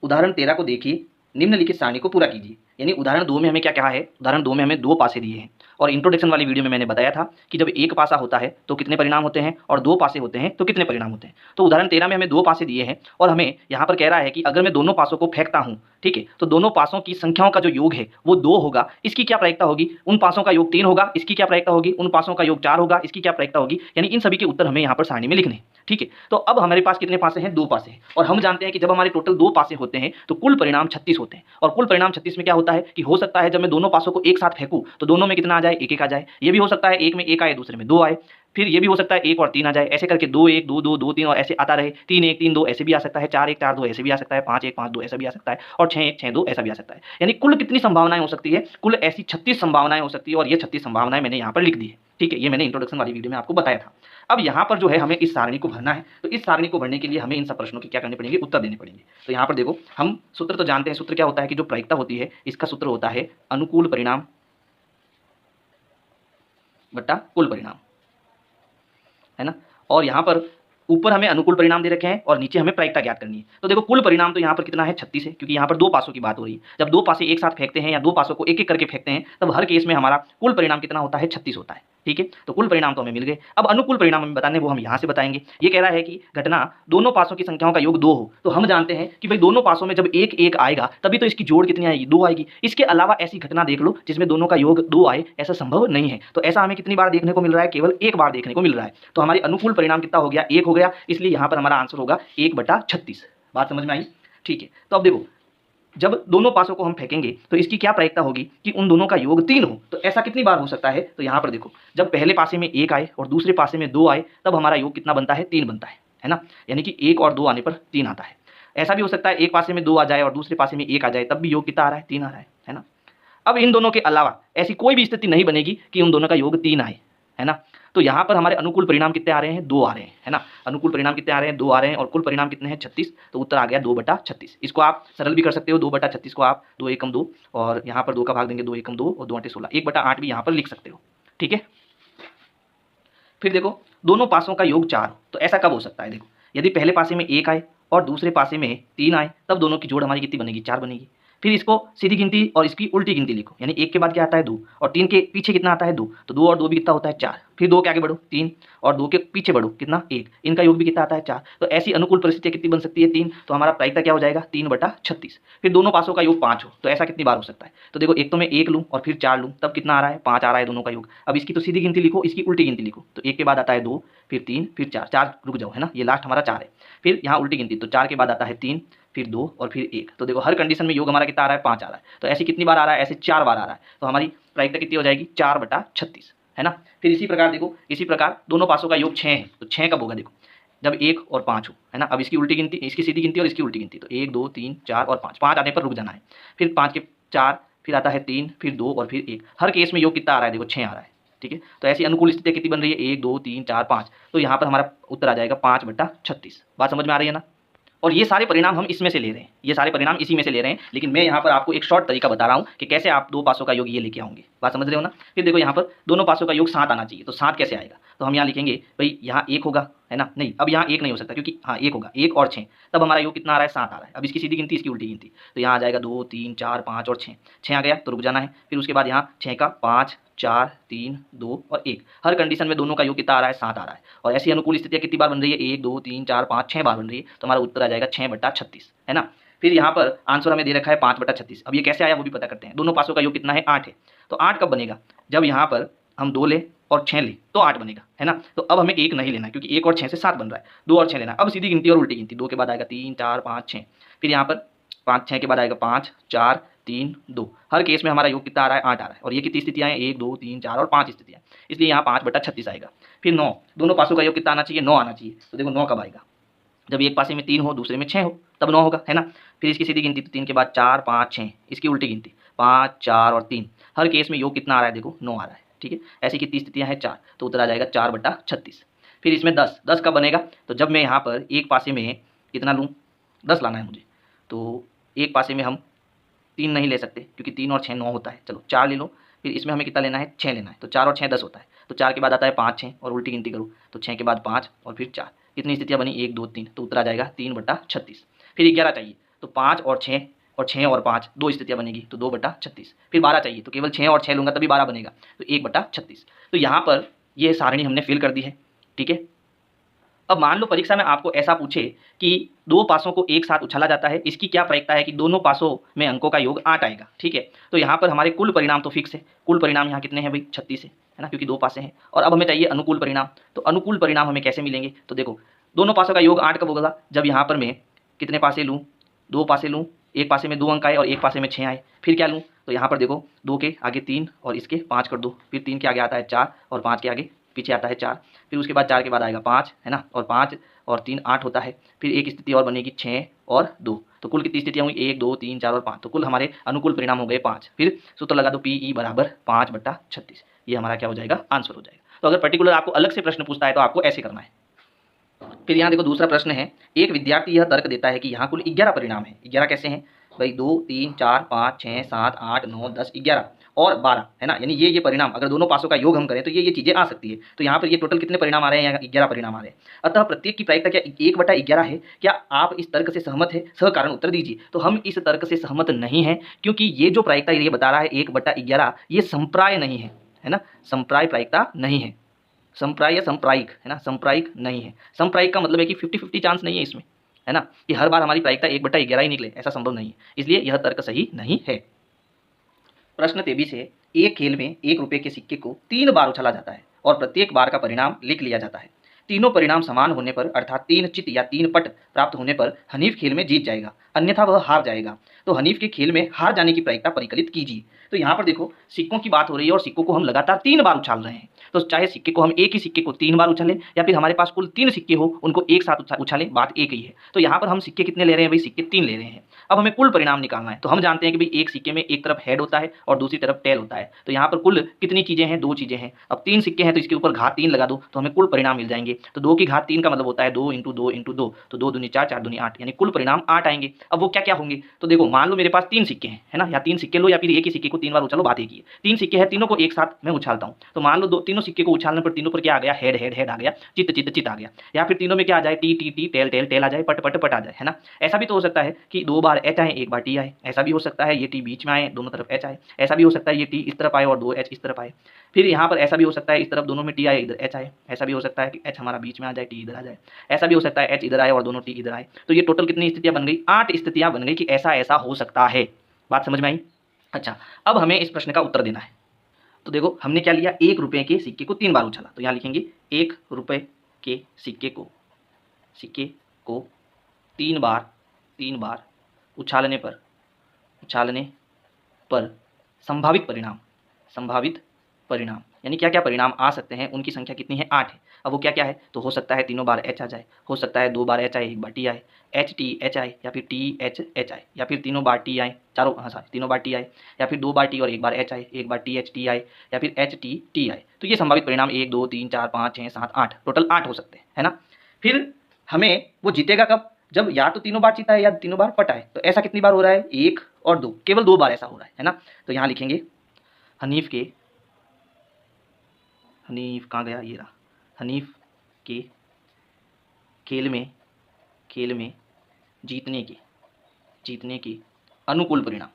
उदाहरण 13 को देखिए, निम्नलिखित सारणी को पूरा कीजिए। यानी उदाहरण 2 में हमें क्या कहा है, उदाहरण 2 में हमें 2 पासे दिए हैं और इंट्रोडक्शन वाली वीडियो में मैंने बताया था कि जब एक पासा होता है तो कितने परिणाम होते हैं और 2 पासे होते हैं तो कितने परिणाम होते हैं। तो उदाहरण 13 में हमें 2 पासे दिए हैं और हमें यहाँ पर कह रहा है कि अगर मैं दोनों पासों को फेंकता हूँ, ठीक है, तो दोनों पासों की संख्याओं का जो योग है वो 2 होगा। इसकी क्या प्रायिकता होगी, उन पासों का योग 3 होगा। इसकी क्या प्रायिकता होगी, उन पासों का योग 4 होगा। इसकी क्या प्रायिकता होगी, यानी इन सभी के उत्तर हमें यहाँ पर सारणी में लिखने हैं। ठीक है, तो अब हमारे पास कितने पासे हैं, 2 पासे हैं और हम जानते हैं कि जब हमारे टोटल 2 पासे होते हैं तो कुल परिणाम 36 होते हैं। और कुल परिणाम 36 में क्या होता है कि हो सकता है जब मैं दोनों पासों को एक साथ फेंकूं तो दोनों में कितना आ जाए, 1 1 आ जाए। ये भी हो सकता है एक में 1 आए दूसरे में 2 आए। फिर ये भी हो सकता है 1 और 3 आ जाए, ऐसे करके 2 1 2 2 2 3 और ऐसे आता रहे, 3 1 3 2 ऐसे भी आ सकता है, 4 1 4 2 ऐसे भी आ सकता है, 5 1 5 2 ऐसा भी आ सकता है और 6 1 6 2 ऐसा भी आ सकता है। यानी कुल कितनी संभावनाएं हो सकती है? कुल ऐसी 36 संभावनाएं हो सकती है और ये 36 संभावनाएं मैंने यहाँ पर लिख दी है। ठीक है, ये मैंने इंट्रोडक्शन वाली वीडियो में आपको बताया था। अब यहाँ पर जो है हमें इस सारणी को भरना है, तो इस सारणी को भरने के लिए हमें इन सब प्रश्नों के क्या करने पड़ेंगे? उत्तर देने पड़ेंगे। तो यहाँ पर देखो, हम सूत्र तो जानते हैं, सूत्र क्या होता है कि जो प्रायिकता होती है इसका सूत्र होता है अनुकूल परिणाम बट्टा कुल परिणाम, है ना। और यहाँ पर ऊपर हमें अनुकूल परिणाम दे रखे हैं और नीचे हमें प्रायिकता ज्ञात करनी है। तो देखो कुल परिणाम तो यहाँ पर कितना है? 36 है, क्योंकि यहाँ पर दो पासों की बात हो रही है। जब दो पासे एक साथ फेंकते हैं या दो पासों को एक एक करके फेंकते हैं, तब हर केस में हमारा कुल परिणाम कितना होता है? 36 होता है। ठीक है, तो कुल परिणाम तो हमें मिल गए। अब अनुकूल परिणाम हमें बताने, वो हम यहाँ से बताएंगे। ये कह रहा है कि घटना दोनों पासों की संख्याओं का योग 2 हो, तो हम जानते हैं कि भाई दोनों पासों में जब एक एक आएगा तभी तो इसकी जोड़ कितनी आएगी? 2 आएगी। इसके अलावा ऐसी घटना देख लो जिसमें दोनों का योग 2 आए, ऐसा संभव नहीं है। तो ऐसा हमें कितनी बार देखने को मिल रहा है? केवल एक बार देखने को मिल रहा है। तो हमारी अनुकूल परिणाम कितना हो गया? 1 हो गया, इसलिए यहाँ पर हमारा आंसर होगा 1/36। बात समझ में आई? ठीक है, तो अब देखो, जब दोनों पासों को हम फेंकेंगे तो इसकी क्या प्रायिकता होगी कि उन दोनों का योग 3 हो। तो ऐसा कितनी बार हो सकता है? तो यहाँ पर देखो, जब पहले पासे में 1 आए और दूसरे पासे में 2 आए, तब हमारा योग कितना बनता है? 3 बनता है ना। यानी कि 1 और 2 आने पर 3 आता है। ऐसा भी हो सकता है एक पासे में 2 आ जाए और दूसरे पासे में 1 आ जाए, तब भी योग कितना आ रहा है? 3 आ रहा है ना। अब इन दोनों के अलावा ऐसी कोई भी स्थिति नहीं बनेगी कि उन दोनों का योग 3 आए, है ना। तो यहाँ पर हमारे अनुकूल परिणाम कितने आ रहे हैं? 2 आ रहे हैं, है ना। अनुकूल परिणाम कितने आ रहे हैं? 2 आ रहे हैं और कुल परिणाम कितने हैं? 36। तो उत्तर आ गया 2/36। इसको आप सरल भी कर सकते हो, 2/36 को आप 2 एकम 2 और यहाँ पर 2 का भाग देंगे, 2 एकम 2 और 2 8 16, 1/8 भी यहाँ पर लिख सकते हो। ठीक है, फिर देखो दोनों पासों का योग 4 हो, तो ऐसा कब हो सकता है? देखो, यदि पहले पासे में 1 आए और दूसरे पासे में 3 आए, तब दोनों की जोड़ हमारी कितनी बनेगी? 4 बनेगी। फिर इसको सीधी गिनती और इसकी उल्टी गिनती लिखो, यानी 1 के बाद क्या आता है? 2 और 3 के पीछे कितना आता है? 2। तो 2 और 2 भी कितना होता है? 4। फिर 2 के आगे बढ़ो 3 और 2 के पीछे बढ़ो कितना? 1। इनका योग भी कितना आता है? 4। तो ऐसी अनुकूल परिस्थितियाँ कितनी बन सकती है? 3। तो हमारा प्रायिकता क्या हो जाएगा? 3/36। फिर दोनों पासों का योग 5 हो, तो ऐसा कितनी बार हो सकता है? तो देखो, एक तो मैं 1 लूँ और फिर 4 लूँ, तब कितना आ रहा है? 5 आ रहा है दोनों का योग। अब इसकी तो सीधी गिनती लिखो, इसकी उल्टी गिनती लिखो। तो 1 के बाद आता है 2, फिर 3, फिर 4, 4 रुक जाओ, है ना, ये लास्ट हमारा 4 है। फिर यहाँ उल्टी गिनती, तो 4 के बाद आता है 3, फिर 2 और फिर 1। तो देखो हर कंडीशन में योग हमारा कितना आ रहा है? 5 आ रहा है। तो ऐसे कितनी बार आ रहा है? ऐसे 4 बार आ रहा है। तो हमारी प्रायिकता कितनी हो जाएगी? 4/36, है ना। फिर इसी प्रकार देखो, इसी प्रकार दोनों पासों का योग 6 है, तो 6 कब होगा? देखो, जब 1 और 5 हो, है ना। अब इसकी उल्टी गिनती, इसकी सीधी गिनती और इसकी उल्टी गिनती, तो 1 2 3 4 और 5, 5 आने पर रुक जाना है। फिर 5 के 4, फिर आता है 3, फिर 2 और फिर 1। हर केस में योग कितना आ रहा है? देखो 6 आ रहा है। ठीक है, तो ऐसी अनुकूल स्थितियाँ कितनी बन रही है? 1 2 3 4 5। तो यहाँ पर हमारा उत्तर आ जाएगा 5/36। बात समझ में आ रही है ना। और ये सारे परिणाम हम इसमें से ले रहे हैं, ये सारे परिणाम इसी में से ले रहे हैं, लेकिन मैं यहाँ पर आपको एक शॉर्ट तरीका बता रहा हूँ कि कैसे आप दो पासों का योग ये लेके आओगे। बात समझ रहे हो ना। फिर देखो यहाँ पर दोनों पासों का योग 7 आना चाहिए, तो 7 कैसे आएगा? तो हम यहाँ लिखेंगे भाई, यहाँ 1 होगा, है ना। नहीं, अब यहाँ 1 नहीं हो सकता, क्योंकि हाँ 1 होगा, 1 और 6, तब हमारा योग कितना आ रहा है? 7 आ रहा है। अब इसकी सीधी गिनती, इसकी उल्टी गिनती, तो यहाँ आ जाएगा 2 3 4 5 और 6, 6 आ गया तो रुक जाना है। फिर उसके बाद यहाँ 6 का 5 4 3 2 और 1। हर कंडीशन में दोनों का योग कितना आ रहा है? 7 आ रहा है। और ऐसी अनुकूल स्थितियाँ कितनी बार बन रही है? 1 2 3 4 5 6 बार बन रही है। तो हमारा उत्तर आ जाएगा 6/36, है ना। फिर यहाँ पर आंसर हमें दे रखा है 5/36। अब ये कैसे आया वो भी पता करते हैं। दोनों पासों का योग कितना है? 8 है। तो 8 कब बनेगा? जब यहाँ पर हम 2 लें और 6 लें तो 8 बनेगा, है ना। तो अब हमें 1 नहीं लेना है, क्योंकि 1 और 6 से 7 बन रहा है। 2 और 6 लेना है। अब सीधी गिनती और उल्टी गिनती, 2 के बाद आएगा 3 4 5 6, फिर यहाँ पर 5 6 के बाद आएगा 5 4 3 2। हर केस में हमारा योग कितना आ रहा है? 8 आ रहा है। और ये कितनी स्थितियाँ हैं? 1 2 3 4 और 5 स्थितियाँ, इसलिए यहाँ 5/36 आएगा। फिर 9, दोनों पासों का योग कितना आना चाहिए? 9 आना चाहिए। तो देखो 9 कब आएगा? जब एक पासे में 3 हो, दूसरे में 6 हो, तब 9 होगा, है ना। फिर इसकी सीधी गिनती, तो 3 के बाद 4 5 6, इसकी उल्टी गिनती 5 4 और 3। हर केस में योग कितना आ रहा है? देखो 9 आ रहा है। ठीक है, ऐसी कितनी स्थितियाँ हैं? 4। तो उत्तर आ जाएगा 4/36। फिर इसमें 10, 10 कब बनेगा? तो जब मैं यहाँ पर एक पासे में कितना लूँ? 10 लाना है मुझे। तो एक पासे में हम 3 नहीं ले सकते, क्योंकि 3 और 6 9 होता है। चलो 4 ले लो। फिर इसमें हमें कितना लेना है? 6 लेना है। तो 4 और 6 10 होता है। तो 4 के बाद आता है 5 6 और उल्टी गिनती करो, तो 6 के बाद 5 और फिर 4। कितनी स्थितियाँ बनी? 1 2 3। तो उत्तर आ जाएगा 3/36। फिर 11 चाहिए, तो 5 और 6 और 5 2 स्थितियाँ बनेगी, तो 2/36। फिर 12 चाहिए, तो केवल 6 और 6 लूँगा तभी 12 बनेगा, तो 1/36। तो यहाँ पर ये सारणी हमने फिल कर दी है। ठीक है, अब मान लो परीक्षा में आपको ऐसा पूछे कि दो पासों को एक साथ उछाला जाता है, इसकी क्या प्रायिकता है कि दोनों पासों में अंकों का योग 8 आएगा। ठीक है, तो यहाँ पर हमारे कुल परिणाम तो फिक्स है। कुल परिणाम यहाँ कितने हैं भाई? 36 है ना, क्योंकि दो पासे हैं। और अब हमें चाहिए अनुकूल परिणाम। तो अनुकूल परिणाम हमें कैसे मिलेंगे? तो देखो, दोनों पासों का योग 8 कब होगा? जब यहाँ पर मैं कितने पासे लूँ? 2 पासे लूँ। एक पासे में 2 अंक आए और एक पासे में 6 आए। फिर क्या लूँ? तो यहाँ पर देखो, 2 के आगे 3 और इसके 5 कर दो। फिर 3 के आगे आता है 4 और 5 के आगे पीछे आता है 4, फिर उसके बाद 4 के बाद आएगा 5, है ना, और 5 और 3 8 होता है, फिर एक स्थिति और बनेगी 6 और 2, तो कुल कितनी स्थितियाँ हुई 1 2 3 4 और 5, तो कुल हमारे अनुकूल परिणाम हो गए 5। फिर सूत्र लगा दो PE बराबर 5/36, ये हमारा क्या हो जाएगा, आंसर हो जाएगा। तो अगर पर्टिकुलर आपको अलग से प्रश्न पूछता है तो आपको ऐसे करना है। फिर यहाँ देखो दूसरा प्रश्न है, एक विद्यार्थी यह तर्क देता है कि यहाँ कुल 11 परिणाम है। 11 कैसे हैं भाई, 2 3 4 5 6 7 8 9 10 11 और 12, है ना, यानी ये परिणाम अगर दोनों पासों का योग हम करें तो ये चीजें आ सकती है। तो यहाँ पर ये टोटल कितने परिणाम आ रहे हैं, यहाँ 11 परिणाम आ रहे हैं। अतः प्रत्येक की प्रायिकता क्या 1/11 है। क्या आप इस तर्क से सहमत है, सकारण उत्तर दीजिए। तो हम इस तर्क से सहमत नहीं है, क्योंकि ये जो प्रायिकता ये बता रहा है 1/11, ये संप्राय नहीं है ना, संप्राय प्रायिकता नहीं है, संप्राय या संप्रायिक, है ना, संप्रायिक नहीं है। संप्रायिक का मतलब है कि 50-50 चांस नहीं है इसमें, है ना, कि हर बार हमारी प्रायिकता 1/11 ही निकले, ऐसा संभव नहीं है, इसलिए यह तर्क सही नहीं है। प्रश्न 23 है, एक खेल में 1 रुपये के सिक्के को 3 बार उछाला जाता है और प्रत्येक बार का परिणाम लिख लिया जाता है। तीनों परिणाम समान होने पर अर्थात 3 चित या 3 पट प्राप्त होने पर हनीफ खेल में जीत जाएगा, अन्यथा वह हार जाएगा। तो हनीफ के खेल में हार जाने की प्रायिकता परिकलित कीजिए। तो यहाँ पर देखो सिक्कों की बात हो रही है और सिक्कों को हम लगातार 3 बार उछाल रहे हैं, तो चाहे सिक्के को हम एक ही सिक्के को 3 बार उछालें या फिर हमारे पास कुल 3 सिक्के हो उनको एक साथ उछालें, बात एक ही है। तो यहाँ पर हम सिक्के कितने ले रहे हैं भाई, सिक्के 3 ले रहे हैं। अब हमें कुल परिणाम निकालना है, तो हम जानते हैं कि भाई एक सिक्के में एक तरफ हेड होता है और दूसरी तरफ टेल होता है, तो यहाँ पर कुल कितनी चीजें हैं, 2 चीजें हैं। अब 3 सिक्के हैं तो इसके ऊपर घात 3 लगा दो तो हमें कुल परिणाम मिल जाएंगे। तो 2 की घात 3 का मतलब होता है 2 × 2 × 2, तो 2 दूनी 4 4 दूनी 8, यानी कुल परिणाम 8 आएंगे। अब वो क्या क्या होंगे, तो देखो मान लो मेरे पास 3 सिक्के हैं, है ना, या 3 सिक्के लो या फिर एक ही सिक्के को 3 बार उछालो, बात एक ही है। 3 सिक्के हैं, तीनों को एक साथ मैं उछालता हूँ, तो मान लो तीनों सिक्के को उछालने पर तीनों पर क्या आ गया, हेड हेड हेड आ गया, चित चित चित आ गया, या फिर तीनों में क्या आ जाए, T T T tail tail tail आ जाए, पट पट पट आ जाए, है ना। ऐसा भी तो हो सकता है कि 2 बार एच आए 1 बार टी आए, ऐसा भी हो सकता है ये टी बीच में आए दोनों तरफ एच आए, ऐसा भी हो सकता है ये टी इस तरफ आए और 2 एच इस तरफ आए। फिर यहाँ पर ऐसा भी हो सकता है इस तरफ दोनों में टी आए इधर एच आए, ऐसा भी हो सकता है कि एच हमारा बीच में आ जाए टी इधर आ जाए, ऐसा भी हो सकता है एच इधर आए और दोनों टी इधर आए। तो ये टोटल कितनी स्थितियां बन गई, 8 स्थितियां बन गई कि ऐसा ऐसा हो सकता है। बात समझ में आई। अच्छा, अब हमें इस प्रश्न का उत्तर देना है। तो देखो हमने क्या लिया, 1 रुपये के सिक्के को 3 बार उछाला, तो यहाँ लिखेंगे 1 रुपये के सिक्के को 3 बार उछालने पर संभावित परिणाम यानी क्या क्या परिणाम आ सकते हैं, उनकी संख्या कितनी है, 8 है। अब वो क्या क्या है, तो हो सकता है तीनों बार एच आ जाए, हो सकता है 2 बार एच आए 1 बार टी आए, एच टी एच आए, या फिर टी एच एच आए, या फिर तीनों बार टी आए, तीनों बार टी आए, या फिर 2 बार टी और 1 बार एच आए, 1 बार टी एच टी आए, या फिर एच टी टी आए। तो ये संभावित परिणाम 1 2 3 4 5 6 7 8 टोटल 8 हो सकते हैं, है ना। फिर हमें वो जीतेगा कब, जब या तो तीनों बार जीता है या तीनों बार पटा है। तो ऐसा कितनी बार हो रहा है, 1 और 2, केवल 2 बार ऐसा हो रहा है ना। तो यहाँ लिखेंगे हनीफ कहाँ गया, ये रहा, हनीफ के खेल में जीतने के अनुकूल परिणाम,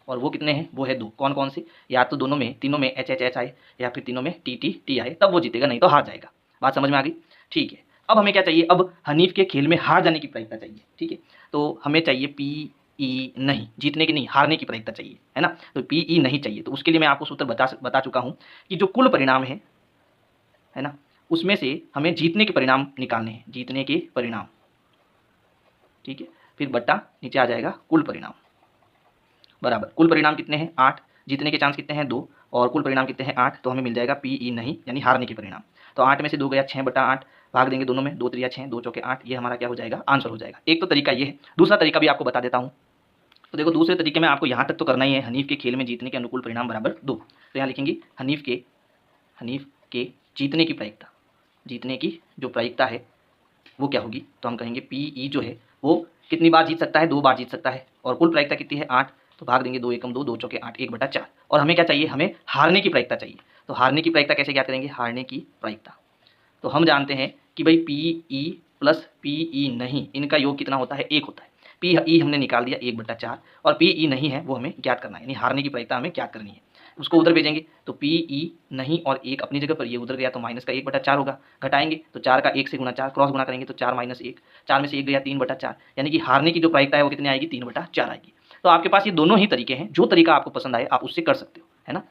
और वो कितने हैं, वो है 2। कौन कौन से, या तो दोनों में तीनों में एच एच एच आए, या फिर तीनों में टी टी टी आए, तब वो जीतेगा, नहीं तो हार जाएगा। बात समझ में आ गई, ठीक है। अब हमें क्या चाहिए, अब हनीफ के खेल में हार जाने की प्रायिकता चाहिए, ठीक है। तो हमें चाहिए पी ई नहीं, जीतने की नहीं, हारने की प्रायिकता चाहिए, है ना। तो पी ई नहीं चाहिए, तो उसके लिए मैं आपको सूत्र बता चुका हूँ कि जो कुल परिणाम है ना, उसमें से हमें जीतने के परिणाम निकालने हैं, जीतने के परिणाम, ठीक है। फिर बट्टा नीचे आ जाएगा कुल परिणाम बराबर, कुल परिणाम कितने हैं 8, जीतने के चांस कितने हैं 2, और कुल परिणाम कितने हैं 8, तो हमें मिल जाएगा पी ई नहीं यानी हारने के परिणाम। तो 8 में से 2 गया, 6/8 भाग देंगे दोनों में, 2 3 6 2 चौके 8, ये हमारा क्या हो जाएगा, आंसर हो जाएगा। एक तो तरीका ये है, दूसरा तरीका भी आपको बता देता हूँ। तो देखो दूसरे तरीके में आपको यहाँ तक तो करना ही है, हनीफ के खेल में जीतने के अनुकूल परिणाम बराबर 2। तो यहाँ लिखेंगे हनीफ के जीतने की जो प्रायिकता है वो क्या होगी, तो हम कहेंगे पी ई जो है वो कितनी बार जीत सकता है, 2 बार जीत सकता है, और कुल प्रायिकता कितनी है 8, तो भाग देंगे 2 एकम 2 2 चौके 8 1/4। और हमें क्या चाहिए, हमें हारने की प्रायिकता चाहिए। तो हारने की प्रायिकता कैसे ज्ञात करेंगे, हारने की प्रायिकता तो हम जानते हैं कि भाई P E plus P E नहीं, इनका योग कितना होता है, 1 होता है। पी ई हमने निकाल दिया 1/4, और पी ई नहीं है वो हमें ज्ञात करना है, यानी हारने की प्रायिकता हमें ज्ञात करनी है। उसको उधर भेजेंगे तो पी ई नहीं और 1 अपनी जगह पर, ये उधर गया तो माइनस का 1/4 होगा, घटाएंगे तो 4 का 1 से गुणा 4 क्रॉस गुणा करेंगे तो 4 - 1, 4 में से 1 गया 3/4, यानी कि हारने की जो प्रायिकता है वो कितनी आएगी, 3/4 आएगी। तो आपके पास ये दोनों ही तरीके हैं, जो तरीका आपको पसंद आए आप उससे कर सकते हो, है ना।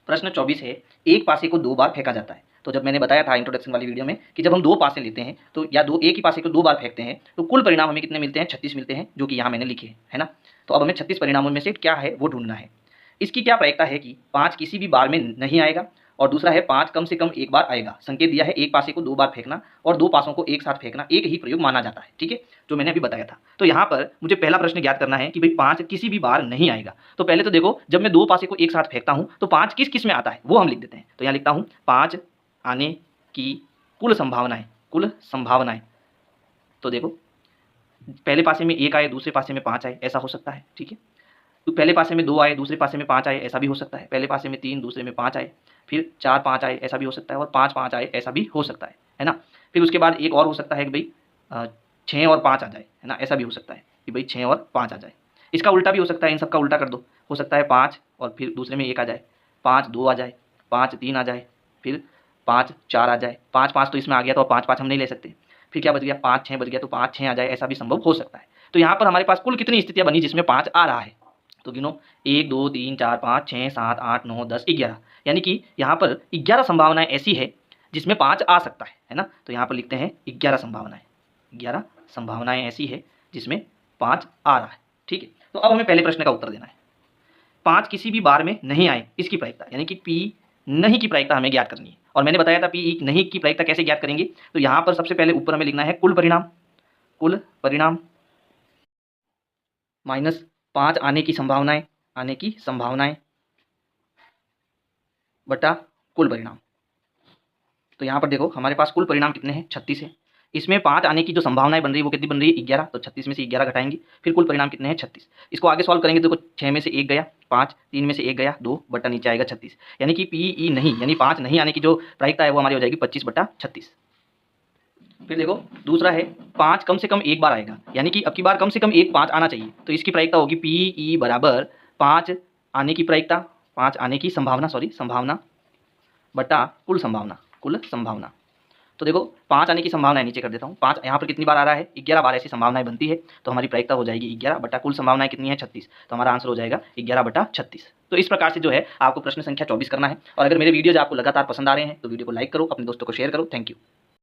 प्रश्न 24 है, एक पासे को 2 बार फेंका जाता है। तो जब मैंने बताया था इंट्रोडक्शन वाली वीडियो में कि जब हम 2 पासे लेते हैं तो या एक ही पासे को 2 बार फेंकते हैं तो कुल परिणाम हमें कितने मिलते हैं, 36 मिलते हैं, जो कि यहाँ मैंने लिखे है ना। तो अब हमें 36 परिणामों में से क्या है वो ढूंढना है। इसकी क्या प्रायिकता है कि 5 किसी भी बार में नहीं आएगा, और दूसरा है 5 कम से कम एक बार आएगा। संकेत दिया है एक पासे को 2 बार फेंकना और 2 पासों को एक साथ फेंकना एक ही प्रयोग माना जाता है, ठीक है, जो मैंने अभी बताया था। तो यहाँ पर मुझे पहला प्रश्न ज्ञात करना है कि भाई 5 किसी भी बार नहीं आएगा। तो पहले तो देखो, जब मैं 2 पासे को एक साथ फेंकता हूँ तो 5 किस किस में आता है वो हम लिख देते हैं। तो यहाँ लिखता हूँ 5 आने की कुल संभावनाएं, कुल संभावनाएं। तो देखो, पहले पासे में 1 आए, दूसरे पासे में 5 आए, ऐसा हो सकता है, ठीक है। तो पहले पासे में 2 आए, दूसरे पासे में 5 आए, ऐसा भी हो सकता है। पहले पासे में 3, दूसरे में 5 आए, फिर 4 5 आए, ऐसा भी हो सकता है। और 5 5 आए, ऐसा भी हो सकता है ना। फिर उसके बाद एक और हो सकता है कि भाई 6 और 5 आ जाए, है ना, ऐसा भी हो सकता है कि भाई 6 और 5 आ जाए। इसका उल्टा भी हो सकता है, इन सब का उल्टा कर दो, हो सकता है 5 और फिर दूसरे में 1 आ जाए, 5 2 आ जाए, 5 3 आ जाए, फिर 5 4 आ जाए। 5 5 तो इसमें आ गया, तो 5 5 हम नहीं ले सकते। फिर क्या बच गया, 5 6 बच गया, तो 5 6 आ जाए, ऐसा भी संभव हो सकता है। तो यहाँ पर हमारे पास कुल कितनी स्थितियाँ बनी जिसमें 5 आ रहा है। तो गिनो, 1 2 3 4 5 6 7 8 9 10 11, यानी कि यहाँ पर 11 संभावनाएं ऐसी है जिसमें 5 आ सकता है ना। तो यहाँ पर लिखते हैं 11 संभावनाएं, 11 संभावनाएं ऐसी है जिसमें 5 आ रहा है, ठीक है। तो अब हमें पहले प्रश्न का उत्तर देना है। 5 किसी भी बार में नहीं आए, इसकी प्रायिकता यानी कि पी नहीं की प्रायिकता हमें ज्ञात करनी है। और मैंने बताया था पी नहीं की प्रायिकता कैसे ज्ञात करेंगे। तो यहाँ पर सबसे पहले ऊपर हमें लिखना है कुल परिणाम, कुल परिणाम माइनस 5 आने की संभावनाएं, आने की संभावनाएं बटा कुल परिणाम। तो यहाँ पर देखो हमारे पास कुल परिणाम कितने हैं, 36 है। इसमें 5 आने की जो संभावनाएं बन रही है वो कितनी बन रही है, 11। तो 36 में से 11 घटाएंगे, फिर कुल परिणाम कितने हैं, 36। इसको आगे सॉल्व करेंगे तो देखो 6 में से 1 गया 5, 3 में से 1 गया 2, बटा नीचे आएगा 36। यानी कि पी नहीं यानी 5 नहीं आने की जो प्रायिकता है वो हमारी हो जाएगी 25 बटा 36। फिर देखो दूसरा है 5 कम से कम एक बार आएगा, यानी कि अब की बार कम से कम एक 5 आना चाहिए। तो इसकी प्रायिकता होगी पी बराबर 5 आने की प्रायिकता, 5 आने की संभावना, संभावना बटा कुल संभावना, कुल संभावना। तो देखो 5 आने की संभावना नीचे कर देता हूँ। 5 यहाँ पर कितनी बार आ रहा है, 11 बार ऐसी संभावनाएं बनती है। तो हमारी प्रायिकता हो जाएगी 11 बटा कुल संभावनाएं कितनी है, 36। तो हमारा आंसर हो जाएगा 11 बटा 36। तो इस प्रकार से जो है आपको प्रश्न संख्या 24 करना है। और अगर मेरे वीडियोज आपको लगातार पसंद आ रहे हैं तो वीडियो को लाइक करो, अपने दोस्तों को शेयर करो। Thank you.